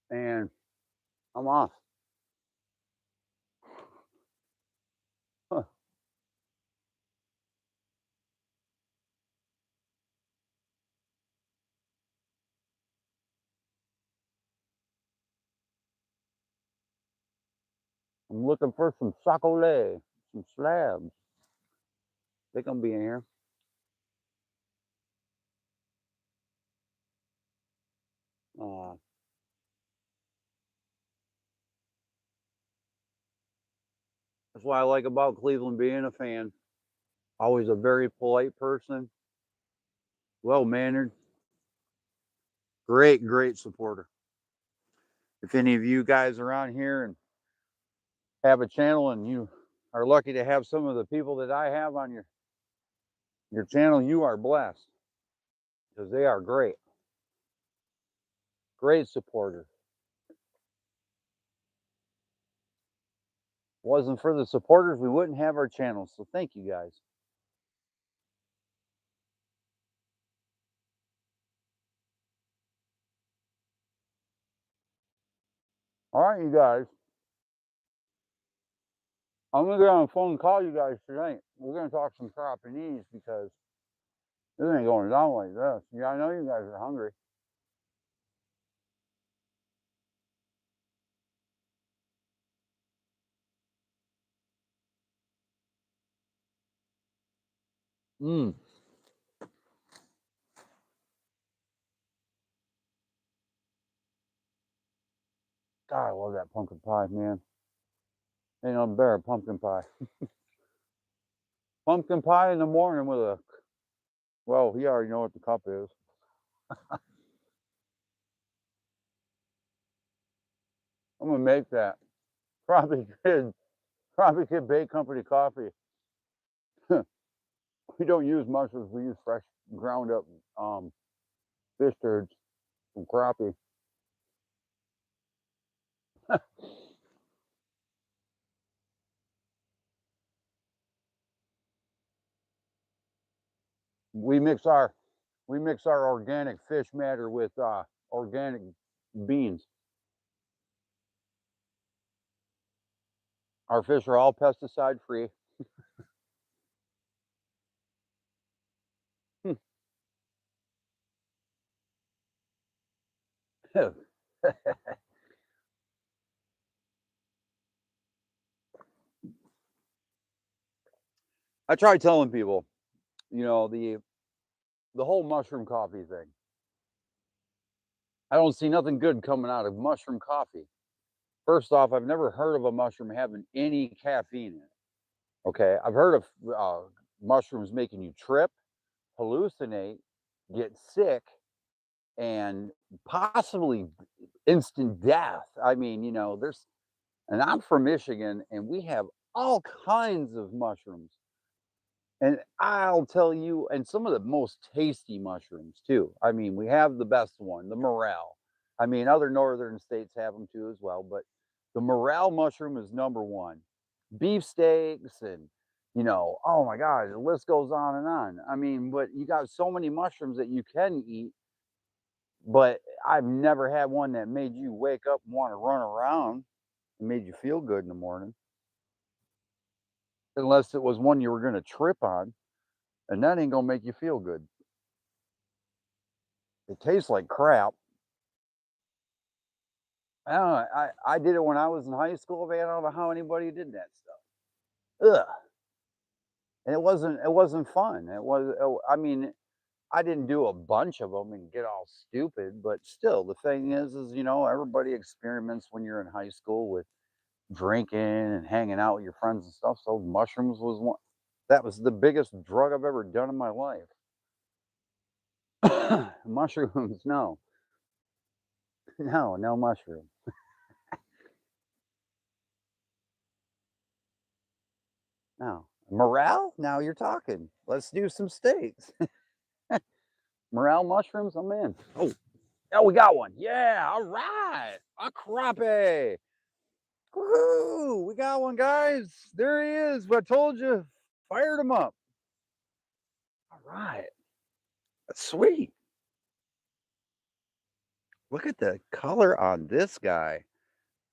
And I'm off. Huh. I'm looking for some sacole, some slabs. They're gonna be in here. Uh, that's what I like about Cleveland being a fan. Always a very polite person, well mannered, great supporter. If any of you guys around here and have a channel and you are lucky to have some of the people that I have on your channel, you are blessed because they are great supporters. Wasn't for the supporters, we wouldn't have our channel. So thank you guys. All right, you guys. I'm gonna get on the phone and call you guys tonight. We're gonna talk some Crappie because this ain't going down like this. Yeah, I know you guys are hungry. Mm. love that pumpkin pie, man. Ain't nothing better than pumpkin pie. Pumpkin pie in the morning with a, well, you already know what the cup is. I'm gonna make that. Crappie Kidd, Crappie Kidd Bake Company coffee. We don't use mushrooms. We use fresh ground up fish turds from crappie. we mix our organic fish matter with organic beans. Our fish are all pesticide free. I try telling people, you know, the whole mushroom coffee thing. I don't see nothing good coming out of mushroom coffee. First off, I've never heard of a mushroom having any caffeine in it. Okay, I've heard of mushrooms making you trip, hallucinate, get sick, and possibly instant death. I mean, you know, and I'm from Michigan, and we have all kinds of mushrooms. And I'll tell you, and some of the most tasty mushrooms too. I mean, we have the best one, the morel. I mean, other northern states have them too as well, but the morel mushroom is number one. Beefsteaks and, you know, oh my God, the list goes on and on. I mean, but you got so many mushrooms that you can eat, but I've never had one that made you wake up and want to run around and made you feel good in the morning, unless it was one you were going to trip on, and that ain't going to make you feel good. It tastes like crap. I don't know. I did it when I was in high school, man. I don't know how anybody did that stuff. Ugh. And it wasn't fun. I mean, I didn't do a bunch of them and get all stupid, but still, the thing is, you know, everybody experiments when you're in high school with drinking and hanging out with your friends and stuff. So mushrooms was one. That was the biggest drug I've ever done in my life. Mushrooms, no, no mushroom. No. Morale? Now you're talking. Let's do some steaks. Morale mushrooms, I'm in. Oh, oh, we got one. Yeah, all right. A crappie. Woohoo! We got one, guys. There he is. I told you. Fired him up. All right. That's sweet. Look at the color on this guy.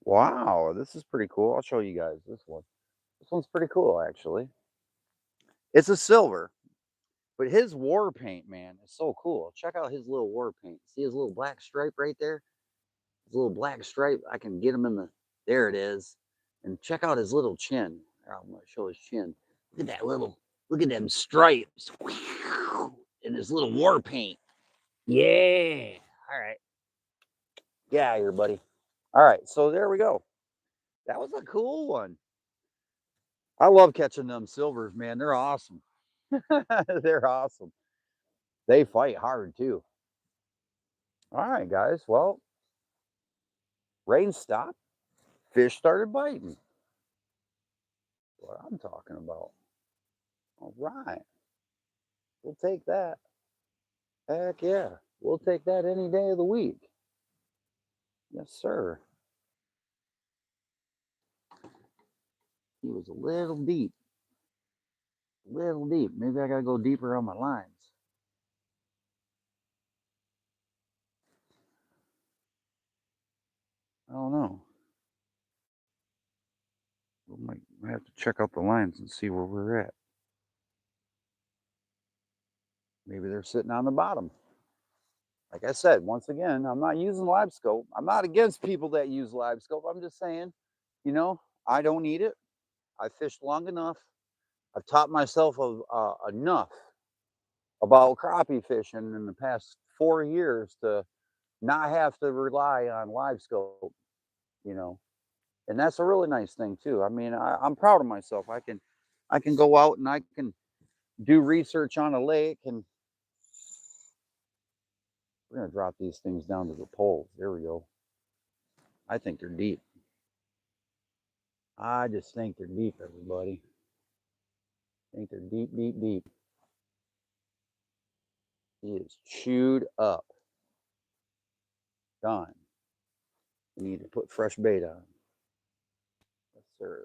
Wow, this is pretty cool. I'll show you guys this one. This one's pretty cool, actually. It's a silver, but his war paint, man, is so cool. Check out his little war paint. See his little black stripe right there? His little black stripe. I can get him in the. There it is. And check out his little chin. I'm going to show his chin. Look at that little. Look at them stripes. And his little war paint. Yeah. All right. Get out of here, buddy. All right. So there we go. That was a cool one. I love catching them silvers, man. They're awesome. They're awesome. They fight hard too. All right, guys. Well, rain stopped. Fish started biting. What I'm talking about. All right. We'll take that. Heck yeah. We'll take that any day of the week. Yes, sir. He was a little deep. Little deep. Maybe I got to go deeper on my lines. I don't know. We might have to check out the lines and see where we're at. Maybe they're sitting on the bottom. Like I said, once again, I'm not using live scope. I'm not against people that use live scope. I'm just saying, you know, I don't need it. I fished long enough. I've taught myself enough about crappie fishing in the past 4 years to not have to rely on live scope, you know. And that's a really nice thing too. I mean, I'm proud of myself. I can go out and I can do research on a lake, and we're gonna drop these things down to the poles. There we go. I think they're deep. I just think they're deep, everybody. I think they're deep, deep, deep. He is chewed up. Done. We need to put fresh bait on. Yes, sir.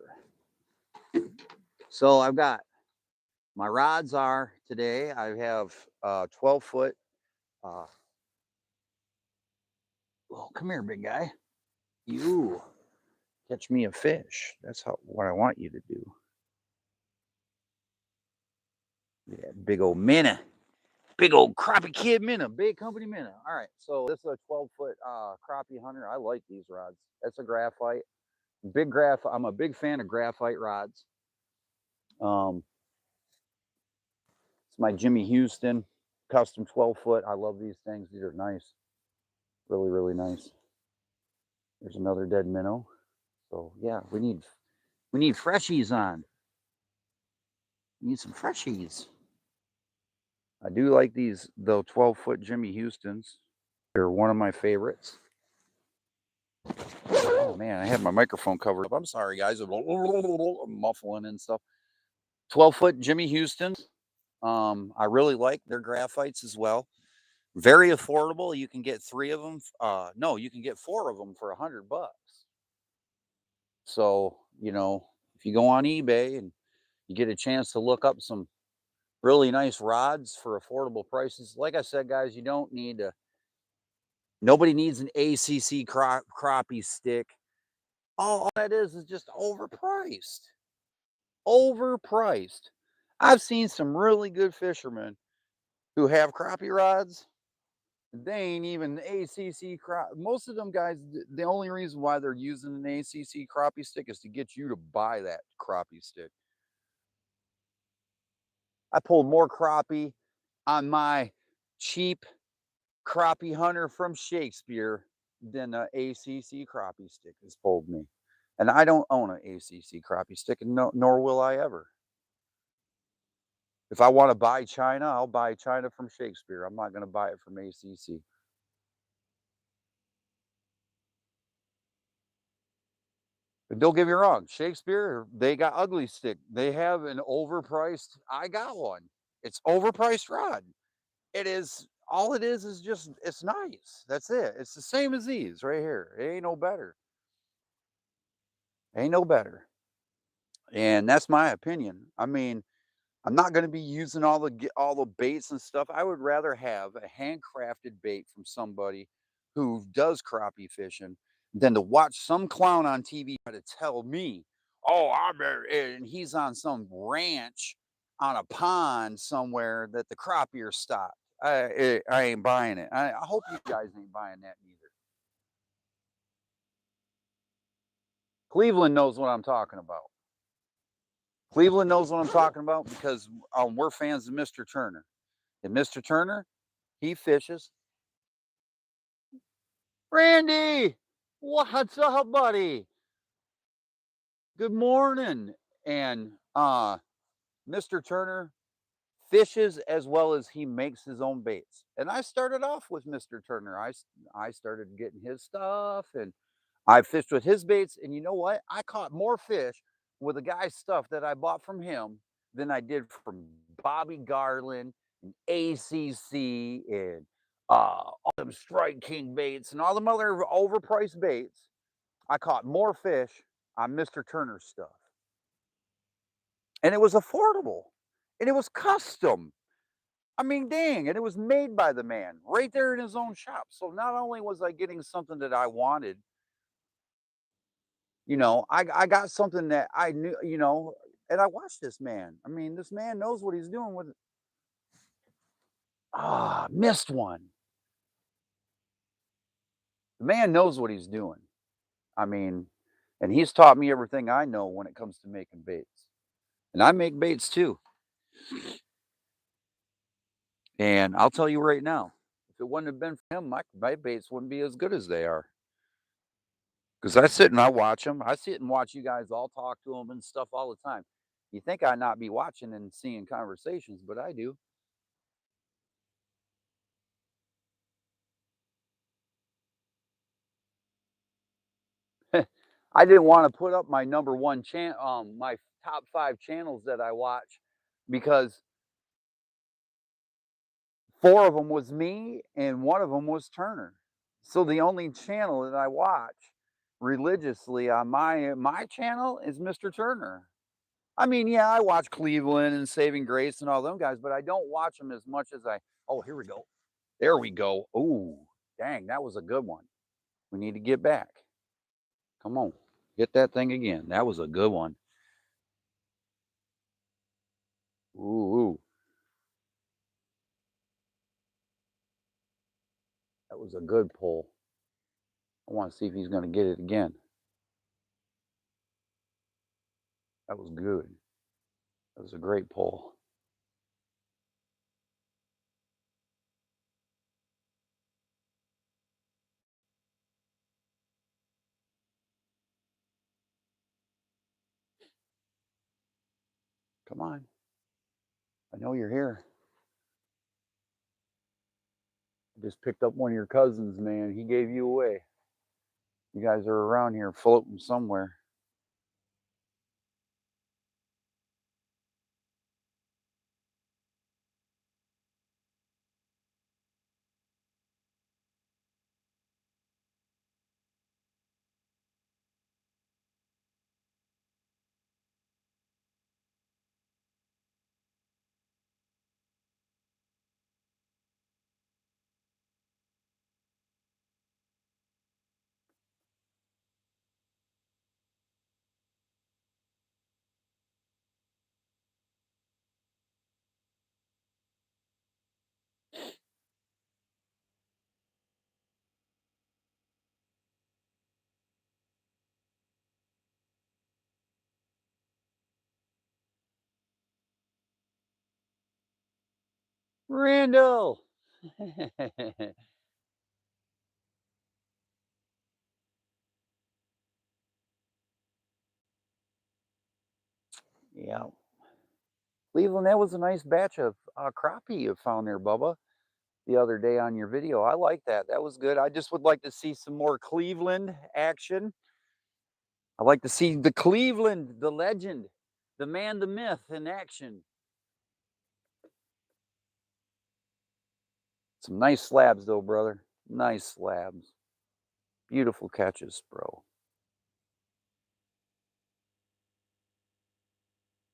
So I've got my rods are today. I have 12 foot. Oh, come here, big guy. You catch me a fish. That's what I want you to do. Yeah, big old minnow. Big old Crappie Kidd minnow. Big company minnow. All right. So this is a 12-foot crappie hunter. I like these rods. That's a graphite. I'm a big fan of graphite rods. It's my Jimmy Houston custom 12-foot. I love these things. These are nice. Really, really nice. There's another dead minnow. So yeah, we need freshies on. We need some freshies. I do like these, though, 12-foot Jimmy Houstons. They're one of my favorites. Oh man, I had my microphone covered up. I'm sorry, guys. I'm muffling and stuff. 12-foot Jimmy Houstons. I really like their graphites as well. Very affordable. You can get 3 of them. No, you can get 4 of them for $100. So, if you go on eBay and you get a chance to look up some really nice rods for affordable prices, like I said, guys, you don't need to. Nobody needs an ACC crappie stick. All that is just overpriced. Overpriced. I've seen some really good fishermen who have crappie rods. They ain't even ACC crop. Most of them guys, the only reason why they're using an ACC crappie stick is to get you to buy that crappie stick. I pulled more crappie on my cheap crappie hunter from Shakespeare than an ACC crappie stick has pulled me. And I don't own an ACC crappie stick, and nor will I ever. If I want to buy China, I'll buy China from Shakespeare. I'm not going to buy it from ACC. But don't get me wrong, Shakespeare, they got ugly stick. They have an overpriced, I got one. It's overpriced rod. It is, all it is just, it's nice. That's it. It's the same as these right here. It ain't no better. Ain't no better. And that's my opinion. I mean, I'm not going to be using all the baits and stuff. I would rather have a handcrafted bait from somebody who does crappie fishing than to watch some clown on TV try to tell me, "Oh, and he's on some ranch on a pond somewhere that the crappie are stopped." I ain't buying it. I hope you guys ain't buying that either. Cleveland knows what I'm talking about. Cleveland knows what I'm talking about because we're fans of Mr. Turner. And Mr. Turner, he fishes. Randy, what's up, buddy? Good morning. And Mr. Turner fishes as well as he makes his own baits. And I started off with Mr. Turner. I started getting his stuff, and I fished with his baits. And you know what? I caught more fish with the guy's stuff that I bought from him than I did from Bobby Garland and ACC and all them Strike King baits and all them other overpriced baits. I caught more fish on Mr. Turner's stuff. And it was affordable. And it was custom. I mean, dang, and it was made by the man right there in his own shop. So not only was I getting something that I wanted, I got something that I knew, and I watched this man. I mean, this man knows what he's doing with it. Missed one. The man knows what he's doing. I mean, and he's taught me everything I know when it comes to making baits. And I make baits too. And I'll tell you right now, if it wouldn't have been for him, my baits wouldn't be as good as they are. Because I sit and I watch them. I sit and watch you guys all talk to them and stuff all the time. You think I'd not be watching and seeing conversations, but I do. I didn't want to put up my number one my top 5 channels that I watch because 4 of them was me and 1 of them was Turner. So the only channel that I watch religiously on my channel is Mr. Turner. I mean, yeah, I watch Cleveland and Saving Grace and all them guys, but I don't watch them as much as I. Oh, here we go. There we go. Ooh, dang, that was a good one. We need to get back. Come on, hit that thing again. That was a good one. Ooh, that was a good pull. I want to see if he's going to get it again. That was good. That was a great pull. Come on. I know you're here. I just picked up one of your cousins, man. He gave you away. You guys are around here floating somewhere. Randall. Yeah. Cleveland, that was a nice batch of crappie you found there, Bubba, the other day on your video. I like that. That was good. I just would like to see some more Cleveland action. I like to see the Cleveland, the legend, the man, the myth in action. Some nice slabs, though, brother. Nice slabs. Beautiful catches, bro.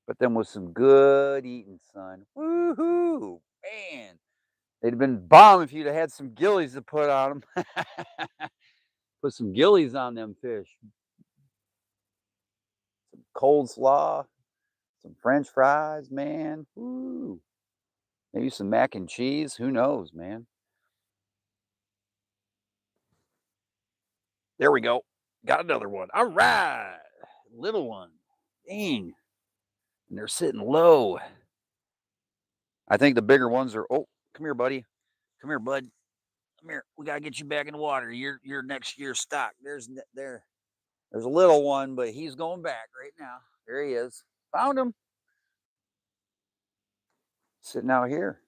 But then with some good eating, son. Woohoo! Man, they'd have been bomb if you'd have had some gillies to put on them. Put some gillies on them fish. Some cold slaw, some French fries, man. Woo! Maybe some mac and cheese. Who knows, man? There we go. Got another one. All right. Little one. Dang. And they're sitting low. I think the bigger ones are. Oh, come here, buddy. Come here, bud. Come here. We gotta get you back in the water. You're next year's stock. There's a little one, but he's going back right now. There he is. Found him. Sitting out here.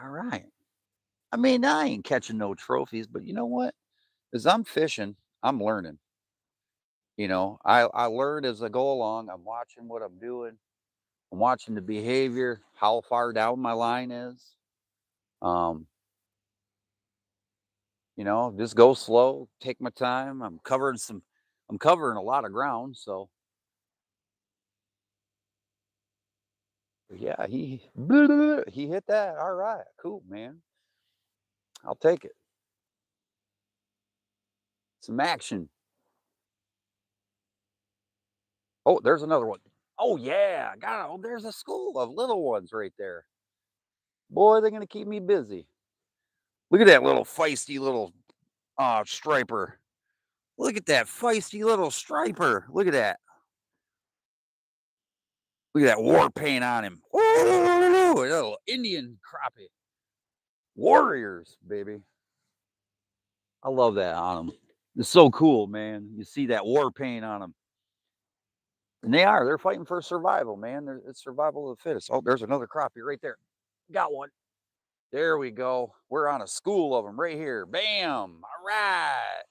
All right. I mean, I ain't catching no trophies, but you know what? As I'm fishing, I'm learning. I learn as I go along. I'm watching what I'm doing. I'm watching the behavior, how far down my line is. Um, just go slow, take my time. I'm covering a lot of ground. So yeah, he hit that. All right, cool, man. I'll take it. Some action. Oh, there's another one. Oh yeah, got it. Oh, there's a school of little ones right there. Boy, they're gonna keep me busy. Look at that little feisty little striper. Look at that feisty little striper. Look at that. Look at that war paint on him. Ooh, a little Indian crappie. Warriors, baby. I love that on them. It's so cool, man. You see that war paint on them. And they're fighting for survival, man. It's survival of the fittest. Oh, there's another crappie right there. Got one. There we go. We're on a school of them right here. Bam. All right.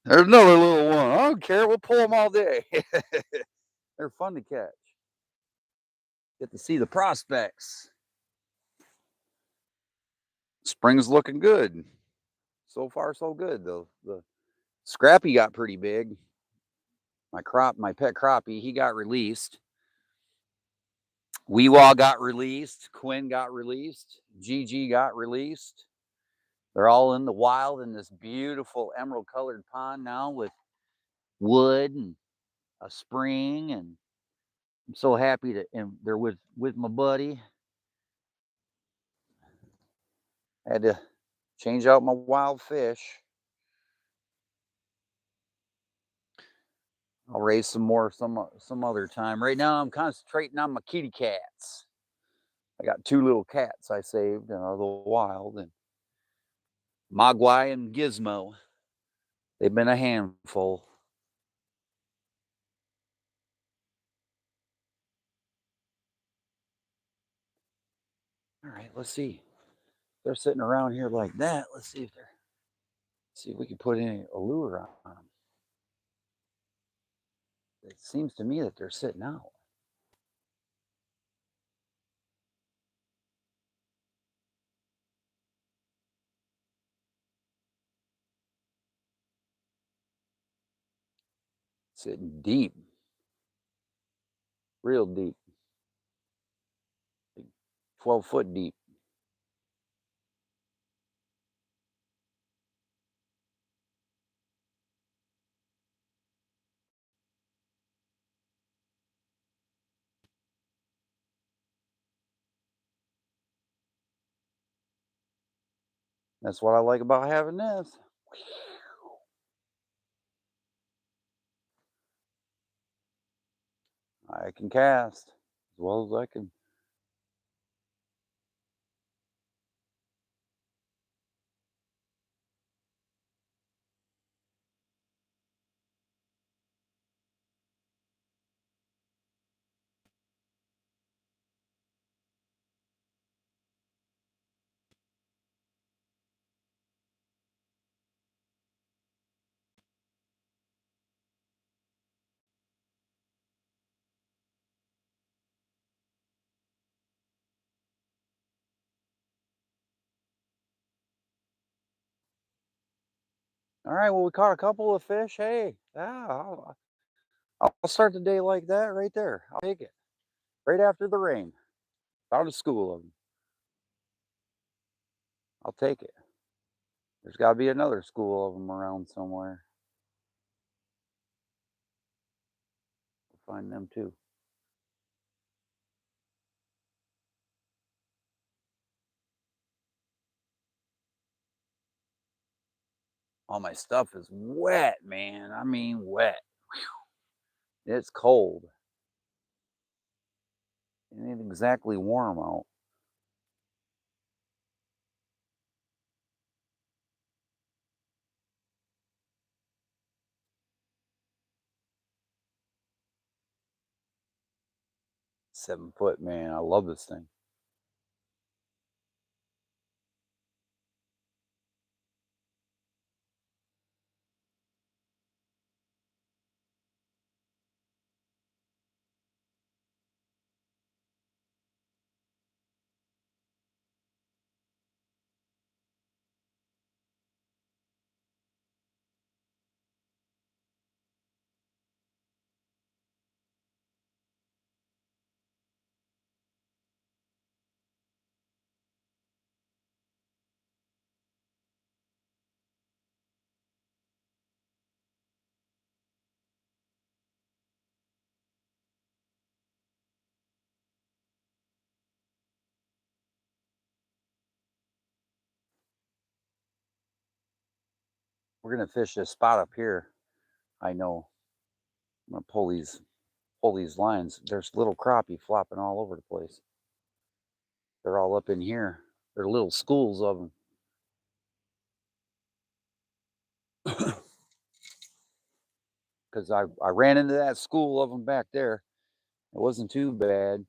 There's another little one. I don't care. We'll pull them all day. They're fun to catch. Get to see the prospects. Spring's looking good. So far, so good. The Scrappy got pretty big. My pet crappie, he got released. Weewaw got released. Quinn got released. Gigi got released. They're all in the wild in this beautiful emerald colored pond now with wood and a spring. And I'm so happy and they're with my buddy. I had to change out my wild fish. I'll raise some more some other time. Right now, I'm concentrating on my kitty cats. I got 2 little cats I saved out of the wild, and Mogwai and Gizmo. They've been a handful. All right, let's see. They're sitting around here like that. Let's see if we can put any allure on them. It seems to me that they're sitting out. Sitting deep. Real deep. 12-foot deep. That's what I like about having this. I can cast as well as I can. All right, well, we caught a couple of fish. Hey, yeah, I'll start the day like that right there. I'll take it. Right after the rain. Found a school of them. I'll take it. There's got to be another school of them around somewhere. We'll find them too. All my stuff is wet, man. I mean, wet. It's cold. It ain't exactly warm out. $7 foot, man. I love this thing. We're gonna fish this spot up here. I know. I'm gonna pull these lines. There's little crappie flopping all over the place. They're all up in here. They're little schools of them. Because I ran into that school of them back there. It wasn't too bad.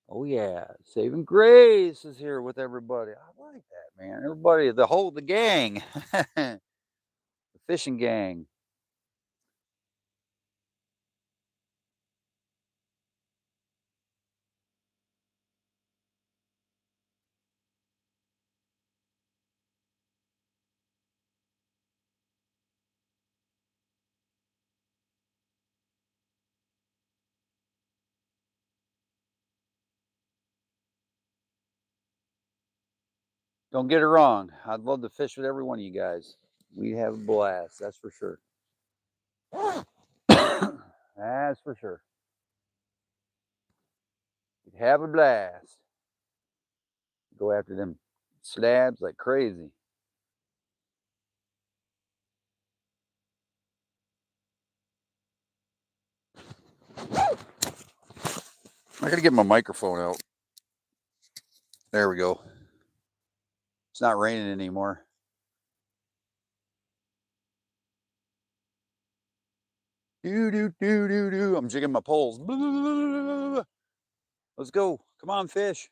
Oh yeah, Saving Grace is here with everybody. I like that, man. Everybody, the gang, the fishing gang. Don't get it wrong. I'd love to fish with every one of you guys. We'd have a blast, that's for sure. That's for sure. We'd have a blast. Go after them slabs like crazy. I gotta get my microphone out. There we go. It's not raining anymore. Do. I'm jigging my poles. Let's go. Come on, fish.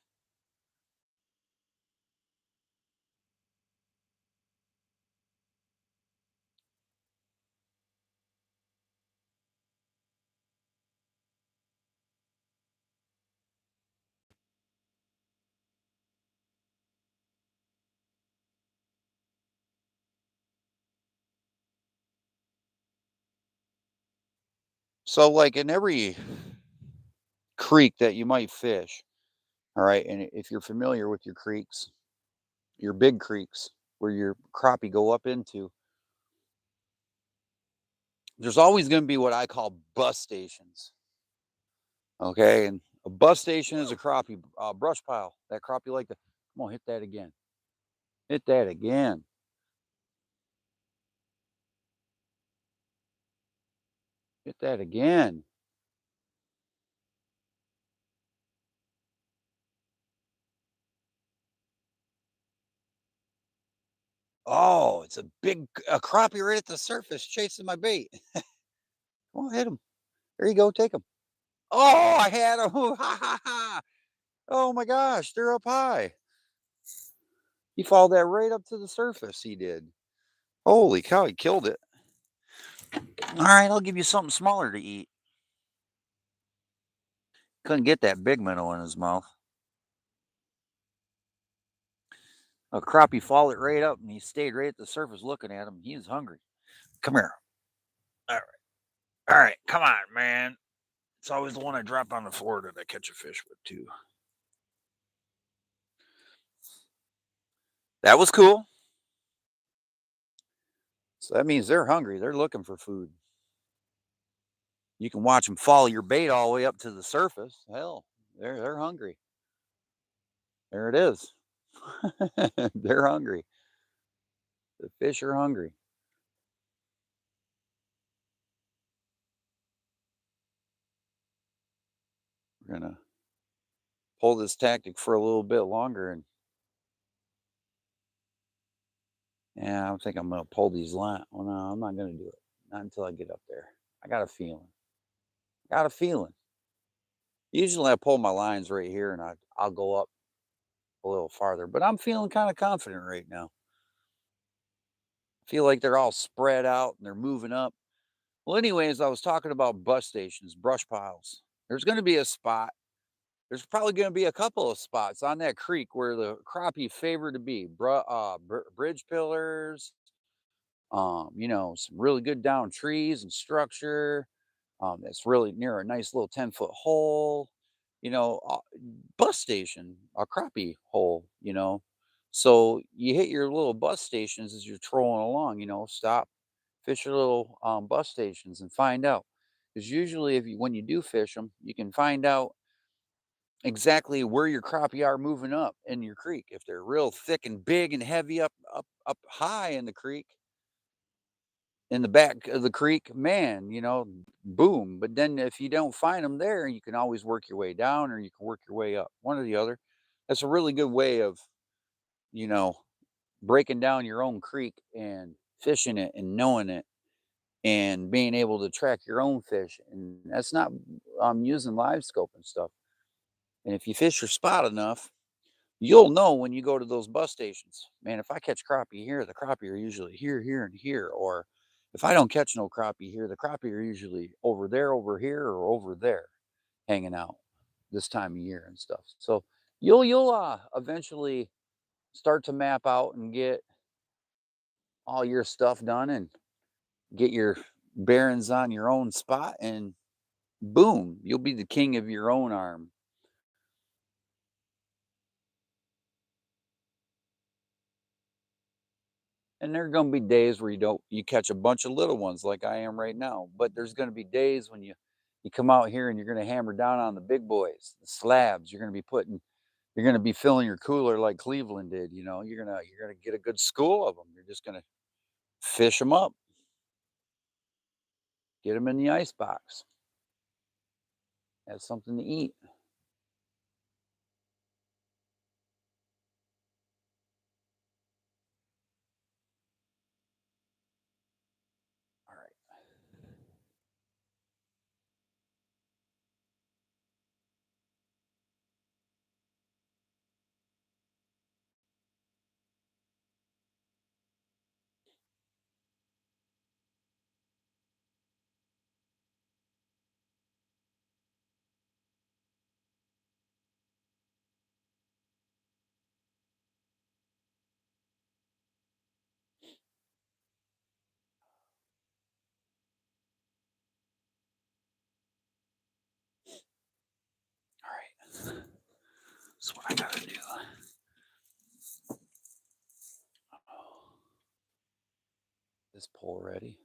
So, like in every creek that you might fish, all right, and if you're familiar with your creeks, your big creeks where your crappie go up into, there's always going to be what I call bus stations. Okay, and a bus station is a crappie brush pile. That crappie like to come on, hit that again, hit that again, hit that again. Oh, it's a big a crappie right at the surface chasing my bait. Come on, hit him. There you go, take him. Oh, I had him. Ha ha ha. Oh my gosh, they're up high. He followed that right up to the surface. He did. Holy cow, he killed it. All right, I'll give you something smaller to eat. Couldn't get that big minnow in his mouth. A crappie followed right up and he stayed right at the surface looking at him. He was hungry. Come here. All right. All right. Come on, man. It's always the one I drop on the floor that I catch a fish with, too. That was cool. So that means they're hungry. They're looking for food. You can watch them follow your bait all the way up to the surface. Hell, they're hungry. There it is. They're hungry. The fish are hungry. We're gonna pull this tactic for a little bit longer, and yeah, I think I'm gonna pull these line. Well, no, I'm not gonna do it. Not until I get up there. I got a feeling. Got a feeling. Usually I pull my lines right here, and I'll go up a little farther. But I'm feeling kind of confident right now. I feel like they're all spread out and they're moving up. Well, anyways, I was talking about bus stations, brush piles. There's going to be a spot. There's probably going to be a couple of spots on that creek where the crappie favor to be. Bridge pillars, some really good down trees and structure. That's really near a nice little 10-foot hole. You know, uh, Bus station, a crappie hole. So you hit your little bus stations as you're trolling along. Stop, fish your little bus stations, and find out. Because usually, when you do fish them, you can find out exactly where your crappie are moving up in your creek. If they're real thick and big and heavy up high in the creek, in the back of the creek, man, boom. But then if you don't find them there, you can always work your way down or you can work your way up, one or the other. That's a really good way of, you know, breaking down your own creek and fishing it and knowing it and being able to track your own fish. And that's not using live scope and stuff. And if you fish your spot enough, you'll know when you go to those bus stations, man, if I catch crappie here, the crappie are usually here, here, and here. Or if I don't catch no crappie here, the crappie are usually over there, over here, or over there, hanging out this time of year and stuff. So you'll eventually start to map out and get all your stuff done and get your bearings on your own spot, and boom, you'll be the king of your own arm. And there are going to be days where you catch a bunch of little ones like I am right now, but there's going to be days when you come out here and you're going to hammer down on the big boys, the slabs. You're going to be filling your cooler like Cleveland did. You're going to get a good school of them. You're just going to fish them up, get them in the ice box, have something to eat. All right. All right. That's what I got to do. This pole ready.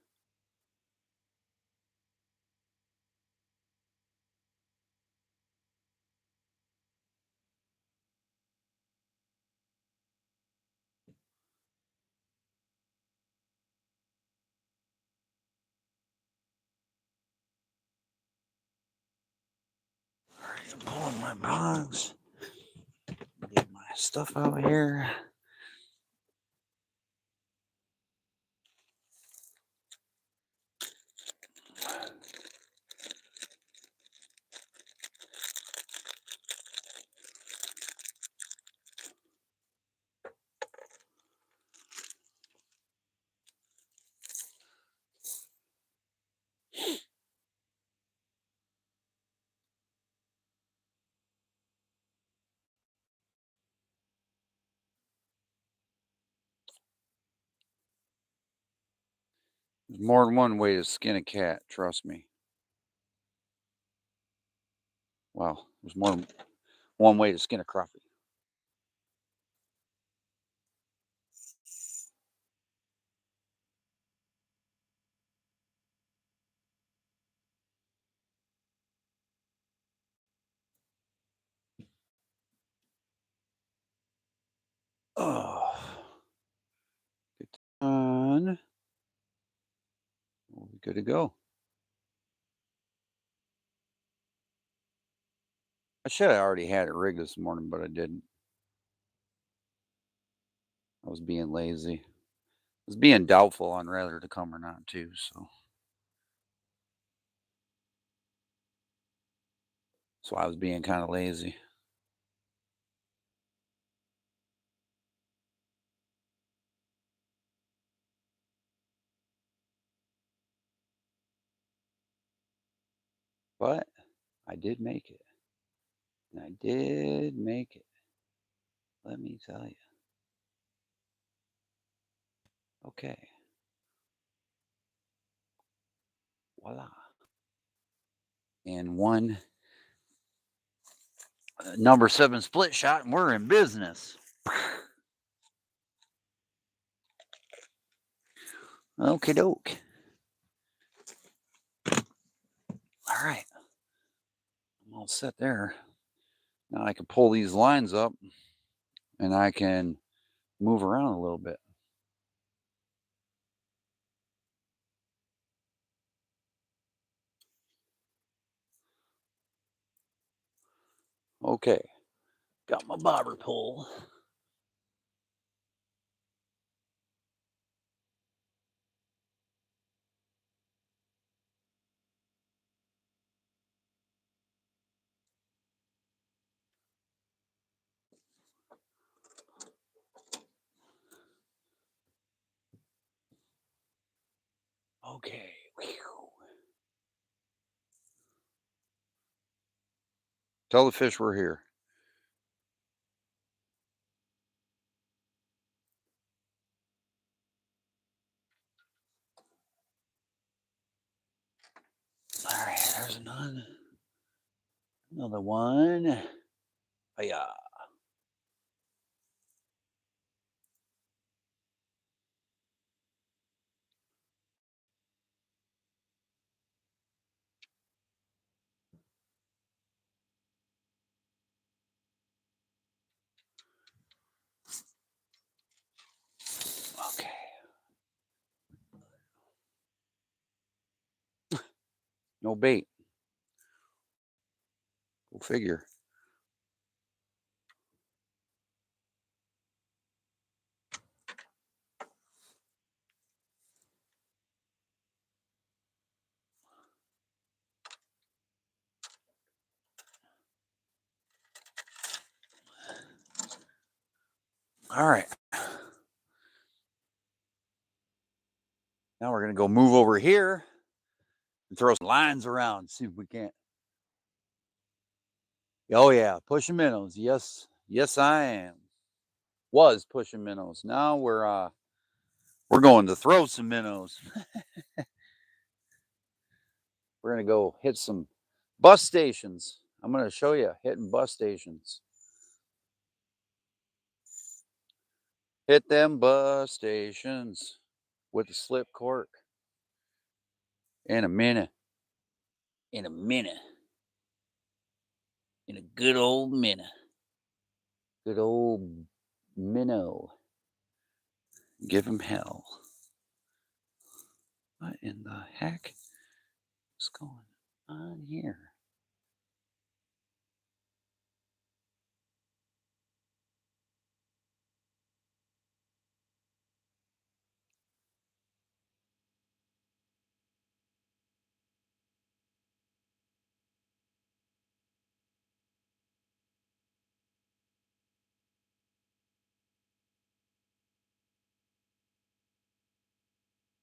All right, I'm pulling my box. Get my stuff out here. There's more than one way to skin a cat, trust me. Well, there's more than one way to skin a crappie. Oh, get on. We'll be good to go. I should have already had it rigged this morning, but I didn't. I was being lazy. I was being doubtful on whether to come or not, too. So I was being kind of lazy. But I did make it. And I did make it. Let me tell you. Okay. Voila. And one number 7 split shot, and we're in business. Okie doke. All right. I'm all set there. Now I can pull these lines up and I can move around a little bit. Okay, got my bobber pole. Okay. Tell the fish we're here. All right, there's another one. Oh, yeah. Okay. No bait. Go figure. All right. Now we're gonna go move over here and throw some lines around. See if we can't. Oh yeah, pushing minnows. Yes, yes, I am. Was pushing minnows. Now we're going to throw some minnows. We're gonna go hit some bus stations. I'm gonna show you hitting bus stations. Hit them bus stations with a slip cork. In a minute. In a minute. In a good old minute. Good old minnow. Give him hell. What in the heck is going on here?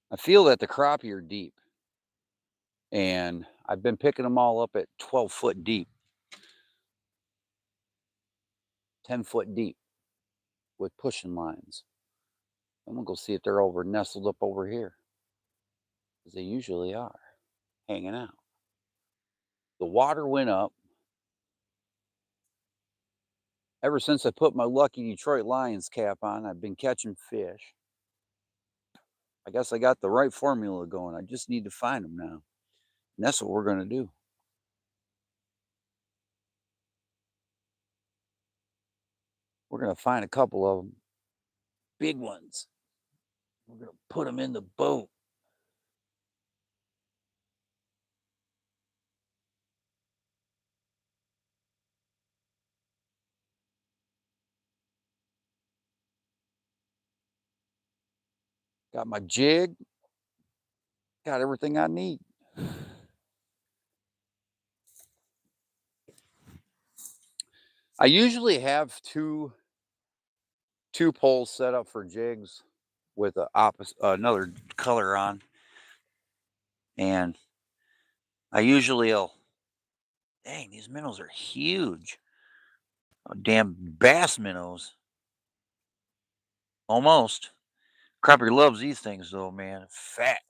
I feel that the crappie are deep. And I've been picking them all up at 12-foot deep, 10-foot deep with pushing lines. I'm gonna go see if they're over nestled up over here, because they usually are, hanging out. The water went up. Ever since I put my Lucky Detroit Lions cap on, I've been catching fish. I guess I got the right formula going. I just need to find them now. And that's what we're going to do. We're going to find a couple of them, big ones. We're going to put them in the boat. Got my jig. Got everything I need. I usually have two poles set up for jigs with another color on, and I usually'll. Dang, these minnows are huge. Oh, damn bass minnows. Almost. Crappie loves these things though, man. Fat,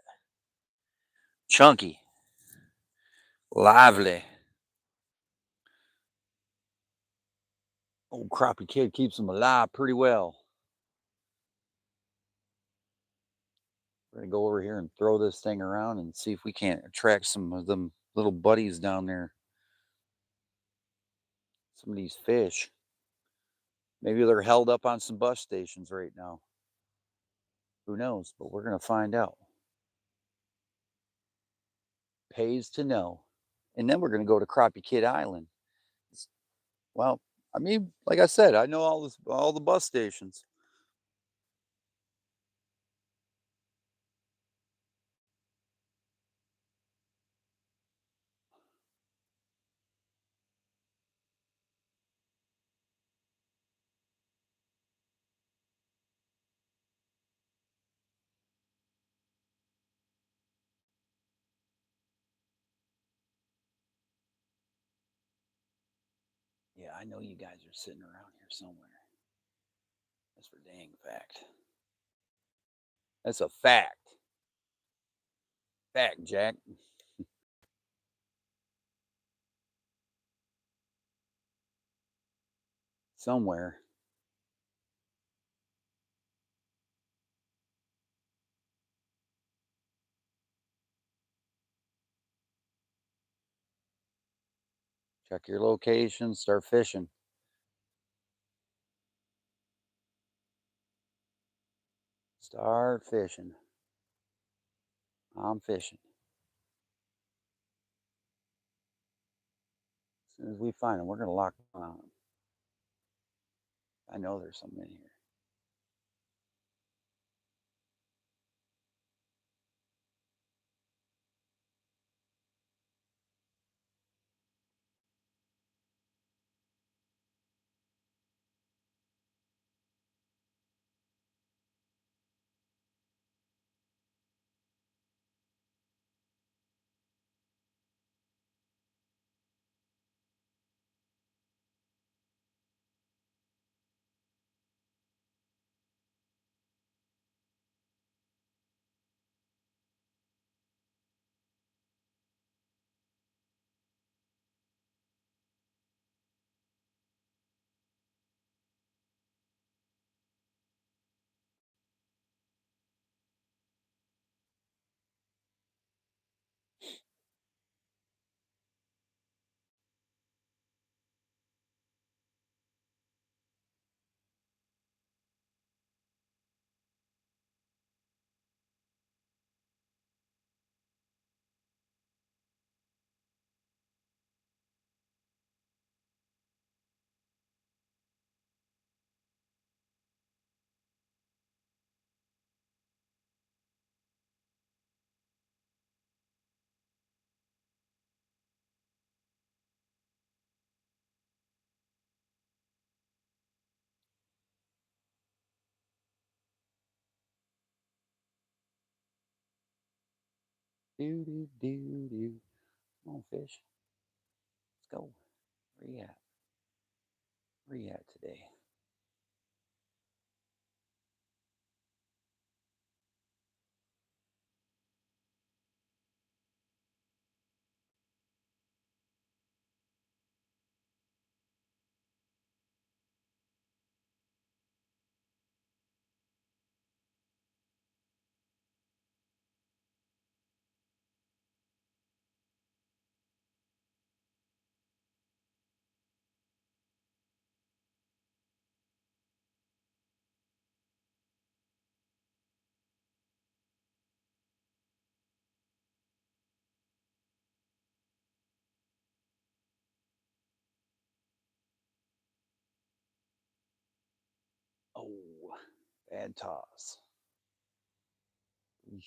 chunky, lively. Old Crappie Kidd keeps them alive pretty well. We're gonna go over here and throw this thing around and see if we can't attract some of them little buddies down there. Some of these fish. Maybe they're held up on some bus stations right now. Who knows? But we're gonna find out. Pays to know. And then we're gonna go to Crappie Kidd Island. Well, I mean, like I said, I know all the bus stations. Yeah, I know you guys are sitting around here somewhere. That's for dang fact. That's a fact. Fact, Jack. Somewhere. Check your location, start fishing. Start fishing. I'm fishing. As soon as we find them, we're going to lock them on them. I know there's some in here. Do, do, do, do. Come on, fish. Let's go. Where you at? Where you at today? Oh, bad toss. Eesh.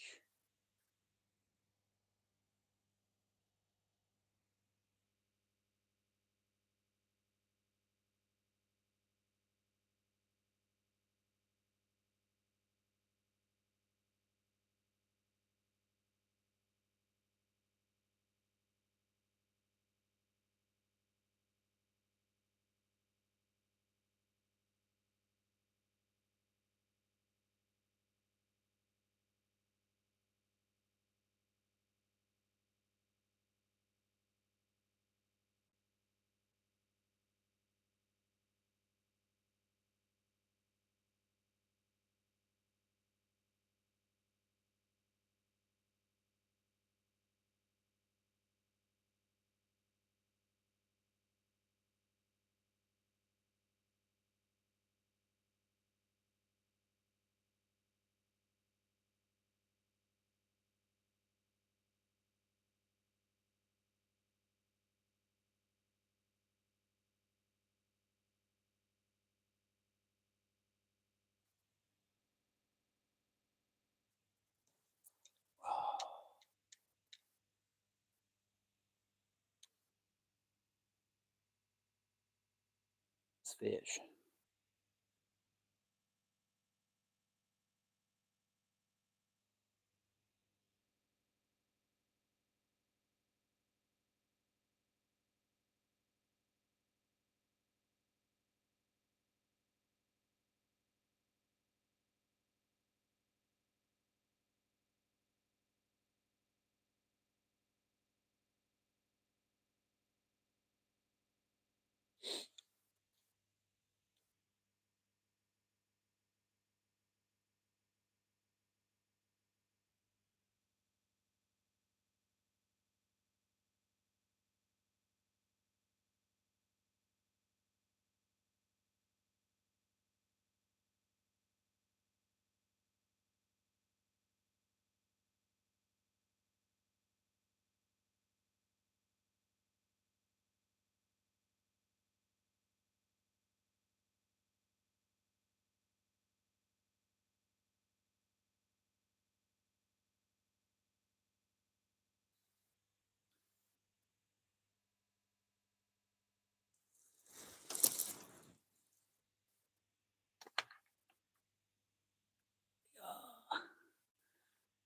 Let's fish.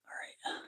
All right.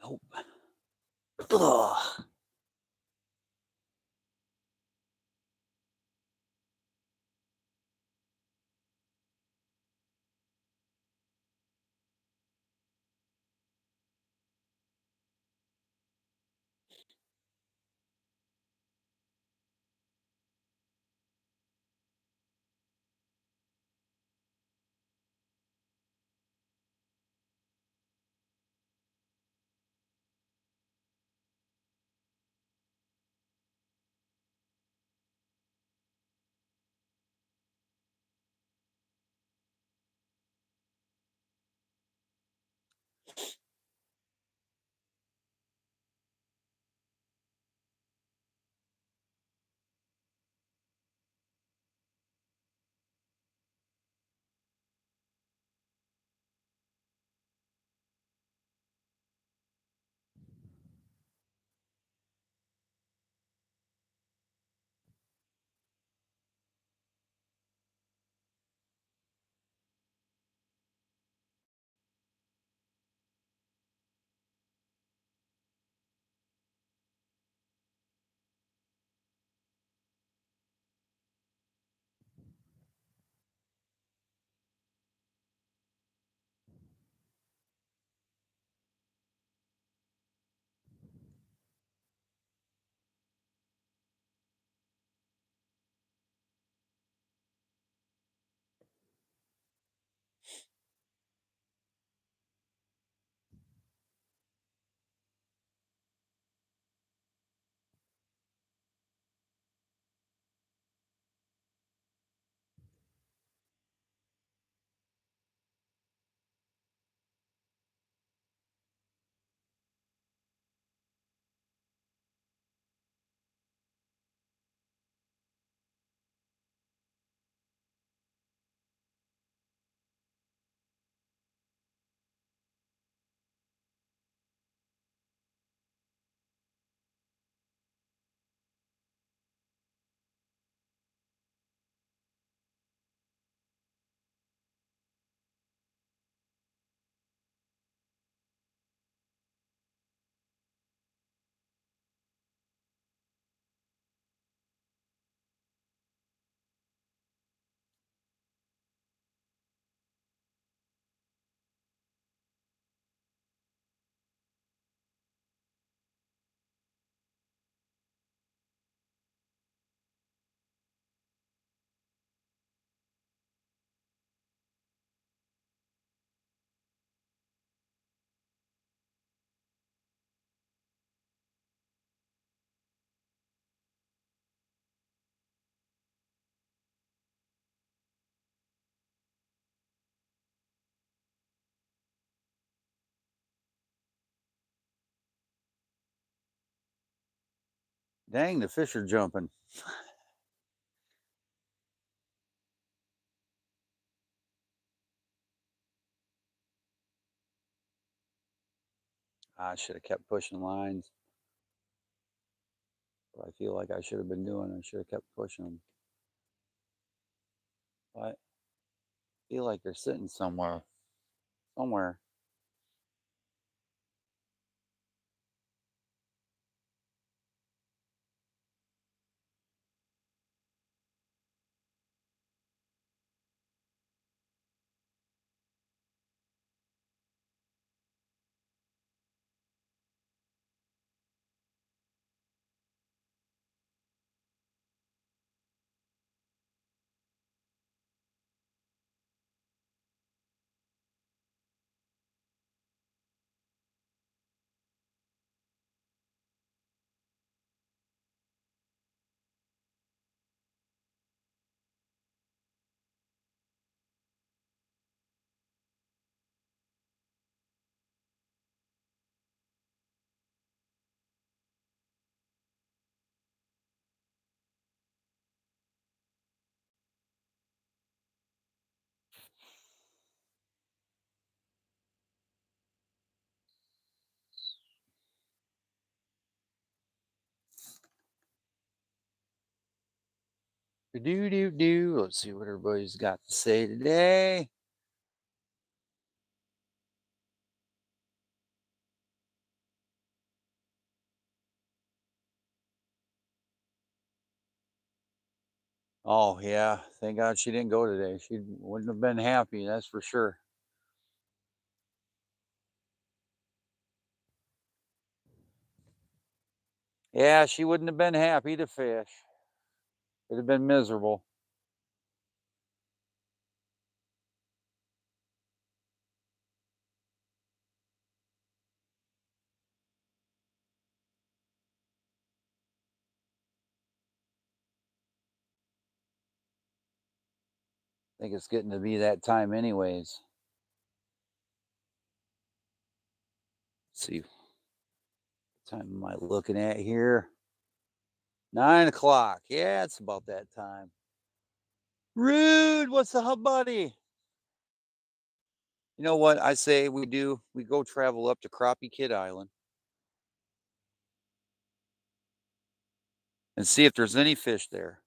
Nope. Ugh. Dang, the fish are jumping. I should have kept pushing lines. What I feel like I should have been doing. I should have kept pushing them. But I feel like they're sitting somewhere. Somewhere. Do. Let's see what everybody's got to say today. Oh, yeah. Thank God she didn't go today. She wouldn't have been happy, that's for sure. Yeah, she wouldn't have been happy to fish. It'd have been miserable. I think it's getting to be that time anyways. Let's see. What time am I looking at here? 9 o'clock. Yeah, it's about that time. Rude, what's up, buddy? You know what I say we do? We go travel up to Crappie Kidd Island and see if there's any fish there.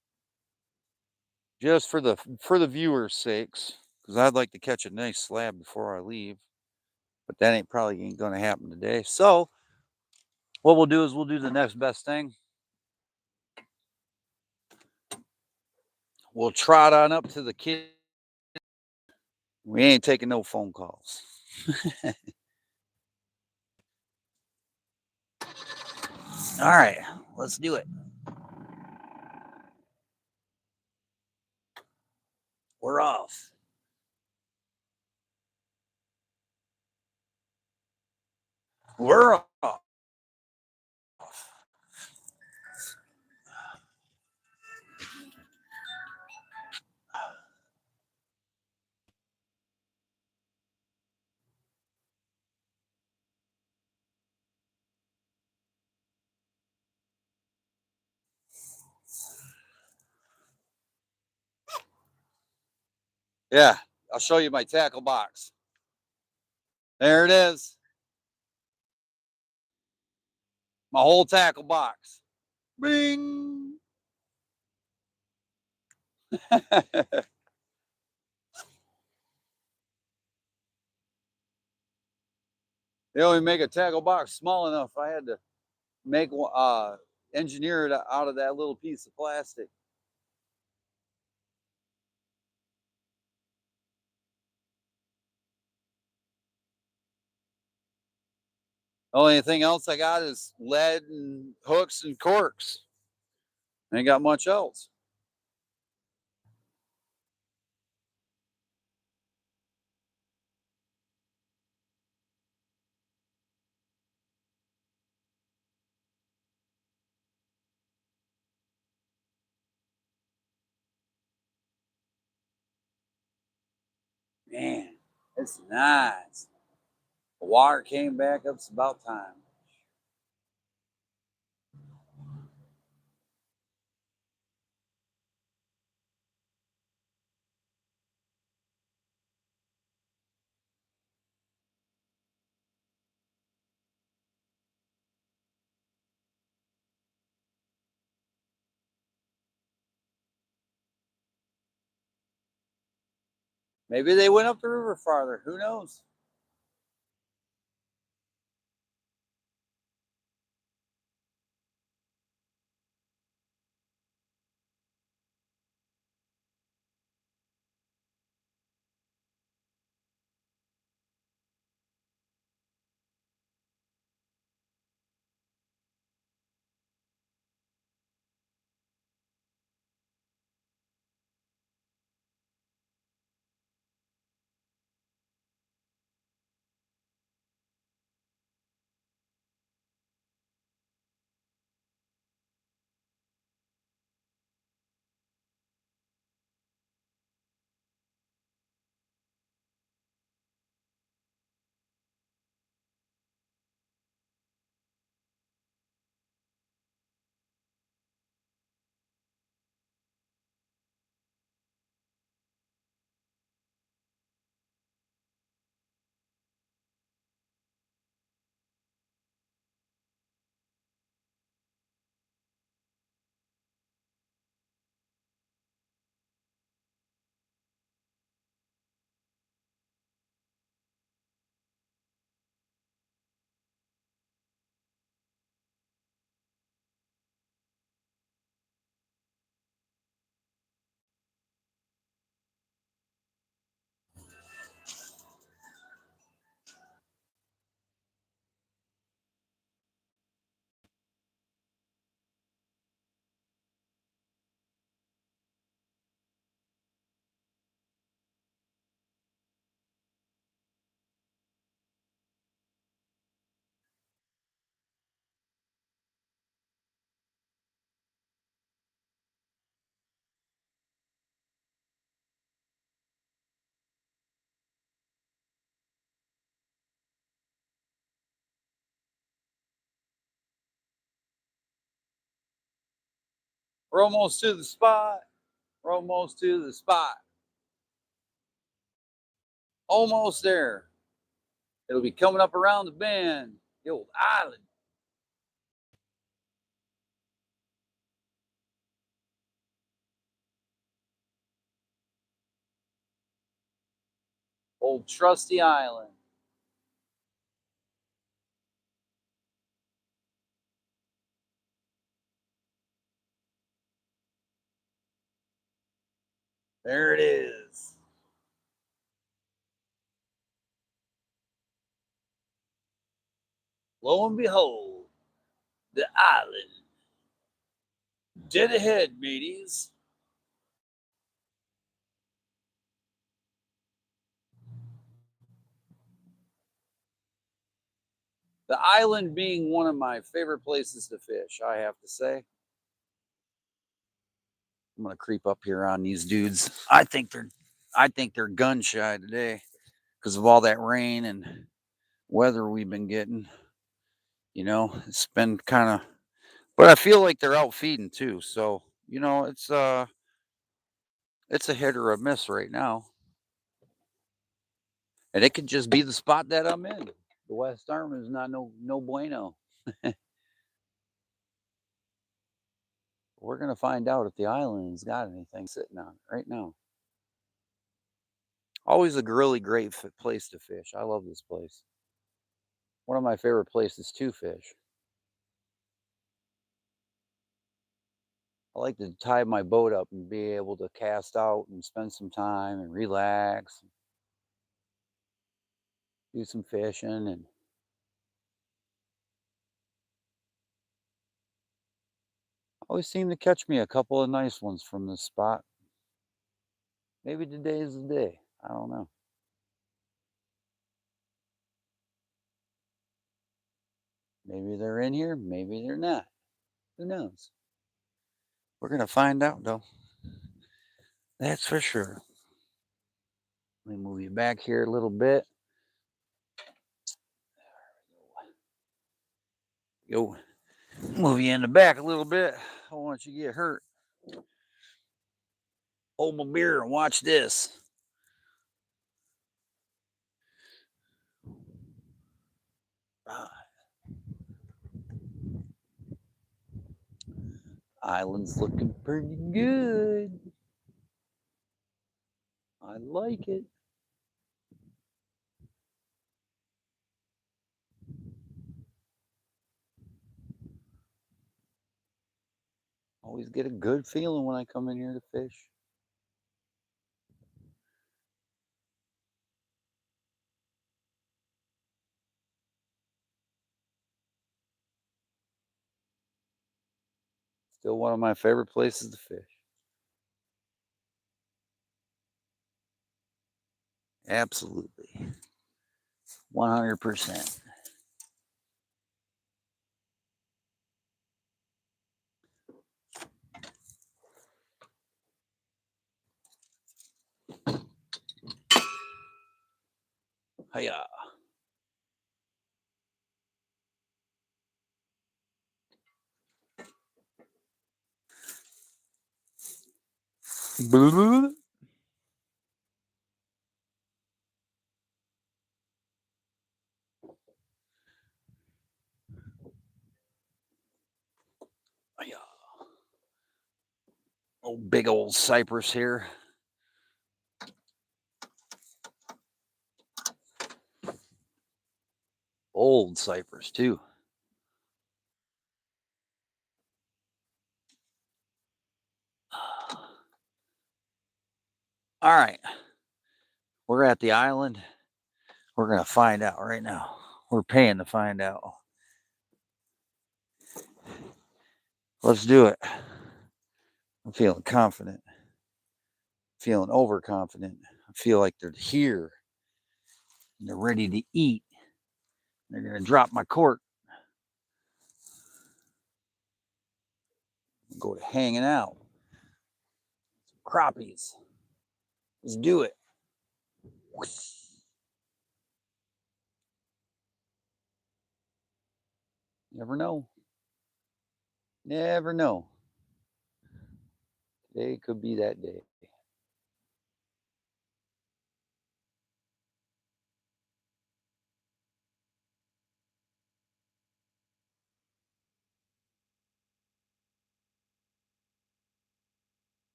Just for the viewers' sakes, because I'd like to catch a nice slab before I leave. But that ain't gonna happen today. So what we'll do is we'll do the next best thing. We'll trot on up to the kid. We ain't taking no phone calls. All right, let's do it. We're off. We're off. Yeah, I'll show you my tackle box. There it is. My whole tackle box. Bing. They only make a tackle box small enough. I had to make engineer it out of that little piece of plastic. The only thing else I got is lead and hooks and corks. I ain't got much else. Man, it's nice. The water came back up. It's about time. Maybe they went up the river farther. Who knows? We're almost to the spot. We're almost to the spot. Almost there. It'll be coming up around the bend. The old island. Old trusty island. There it is. Lo and behold, the island. Dead ahead, mateys. The island being one of my favorite places to fish, I have to say. I'm gonna creep up here on these dudes. I think they're gun shy today because of all that rain and weather we've been getting. It's been kind of, but I feel like they're out feeding too. So it's a hit or a miss right now, and it could just be the spot that I'm in. The West Arm is not no bueno. We're gonna find out if the island's got anything sitting on it right now. Always a really great place to fish. I love this place. One of my favorite places to fish. I like to tie my boat up and be able to cast out and spend some time and relax, do some fishing, and always seem to catch me a couple of nice ones from this spot. Maybe today is the day. I don't know. Maybe they're in here, maybe they're not. Who knows? We're gonna find out though. That's for sure. Let me move you back here a little bit. Go move you in the back a little bit. I don't want you to get hurt. Hold my beer and watch this. Island's looking pretty good. I like it. Always get a good feeling when I come in here to fish. Still one of my favorite places to fish. Absolutely. 100%. Hiya. Hiya. Oh, big old cypress here. Old cypress, too. All right. We're at the island. We're going to find out right now. We're paying to find out. Let's do it. I'm feeling confident. Feeling overconfident. I feel like they're here. And they're ready to eat. They're going to drop my cork. Go to hanging out. Crappies. Let's do it. Never know. Never know. Today could be that day.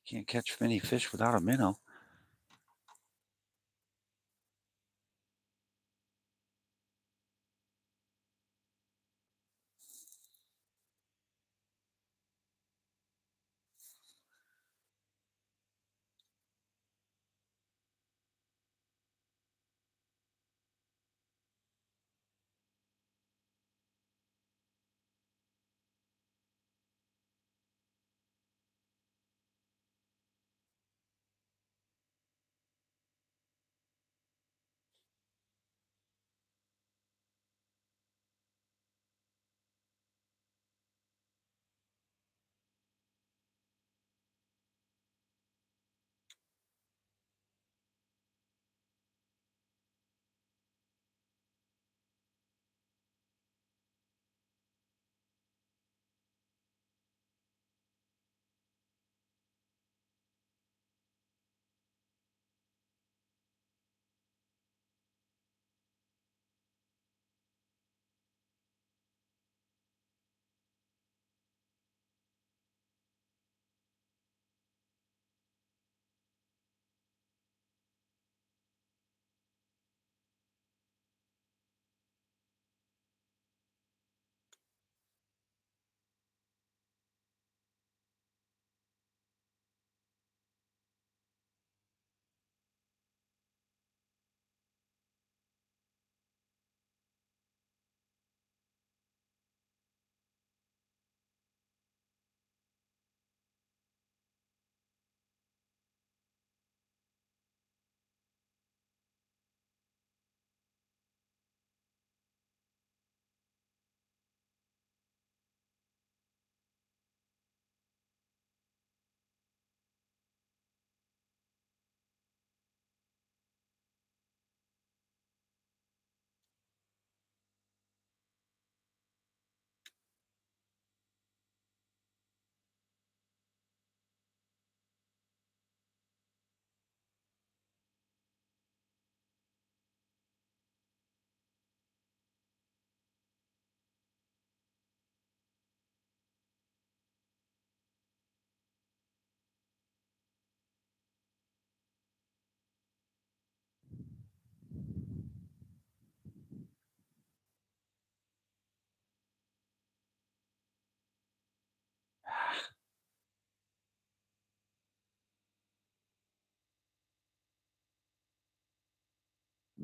You can't catch many fish without a minnow.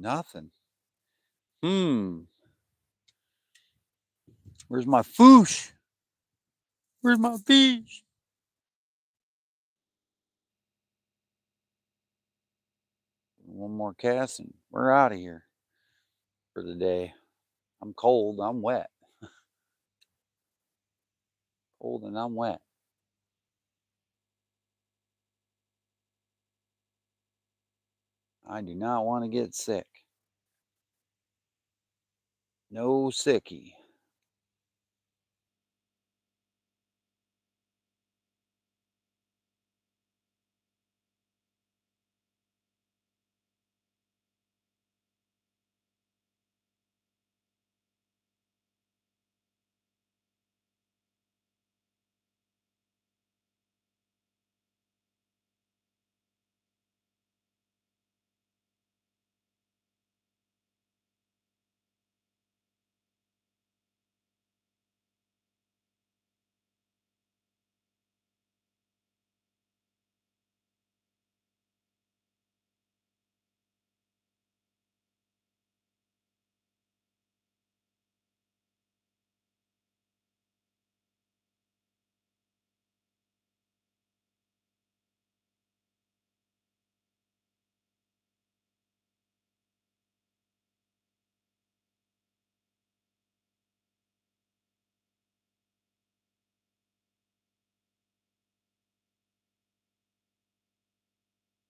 Nothing. Where's my foosh? Where's my fish? One more cast and we're out of here for the day. I'm cold. I'm wet. Cold and I'm wet. I do not want to get sick. No sickie.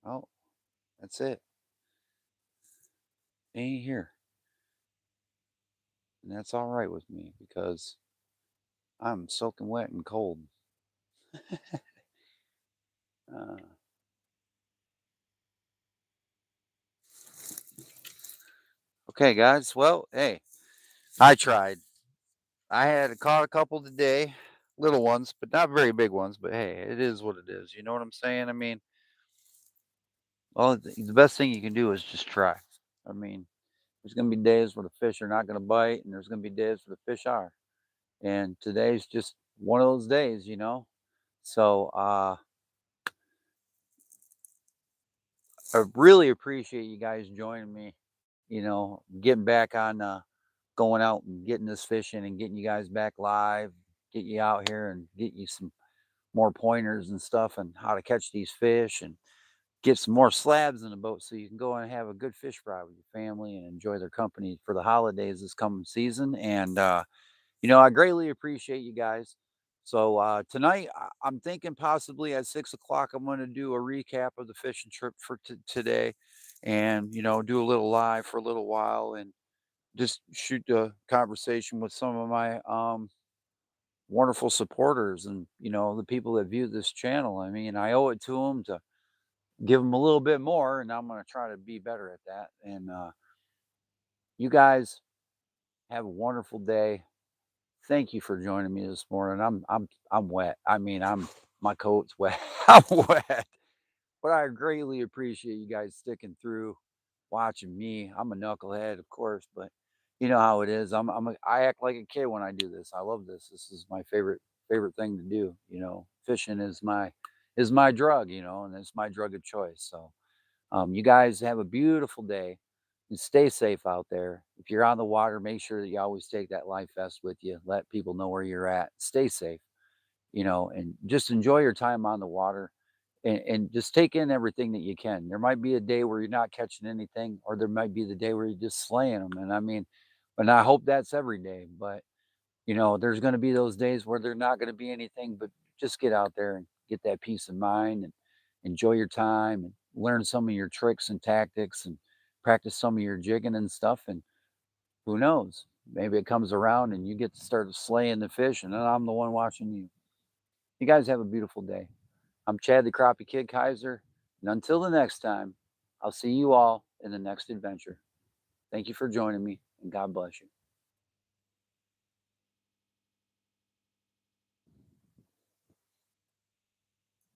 Oh, that's it. Ain't here. And that's all right with me because I'm soaking wet and cold. Uh, okay, guys. Well, hey, I tried. I had caught a couple today, little ones, but not very big ones. But hey, it is what it is. You know what I'm saying? I mean, well, the best thing you can do is just try. I mean, there's going to be days where the fish are not going to bite, and there's going to be days where the fish are. And today's just one of those days, you know. So I really appreciate you guys joining me. You know, getting back on going out and getting this fishing and getting you guys back live, get you out here and get you some more pointers and stuff and how to catch these fish and get some more slabs in the boat so you can go and have a good fish fry with your family and enjoy their company for the holidays this coming season. And you know, I greatly appreciate you guys. So tonight, I'm thinking possibly at 6 o'clock, I'm going to do a recap of the fishing trip for today, and you know, do a little live for a little while and just shoot a conversation with some of my wonderful supporters and you know the people that view this channel. I mean, I owe it to them to give them a little bit more, and I'm going to try to be better at that. And you guys have a wonderful day. Thank you for joining me this morning. I'm wet. I mean, my coat's wet. I'm wet. But I greatly appreciate you guys sticking through, watching me. I'm a knucklehead, of course, but you know how it is. I act like a kid when I do this. I love this. This is my favorite thing to do. You know, fishing is my drug. You know, and it's my drug of choice. So, you guys have a beautiful day and stay safe out there. If you're on the water, make sure that you always take that life vest with you. Let people know where you're at. Stay safe, you know, and just enjoy your time on the water and just take in everything that you can. There might be a day where you're not catching anything, or there might be the day where you're just slaying them. And I mean, and I hope that's every day. But you know, there's going to be those days where there's not going to be anything, but just get out there and get that peace of mind and enjoy your time and learn some of your tricks and tactics and practice some of your jigging and stuff. And who knows, maybe it comes around and you get to start slaying the fish, and then I'm the one watching you. You guys have a beautiful day. I'm Chad the Crappie Kid Kaiser. And until the next time, I'll see you all in the next adventure. Thank you for joining me, and God bless you.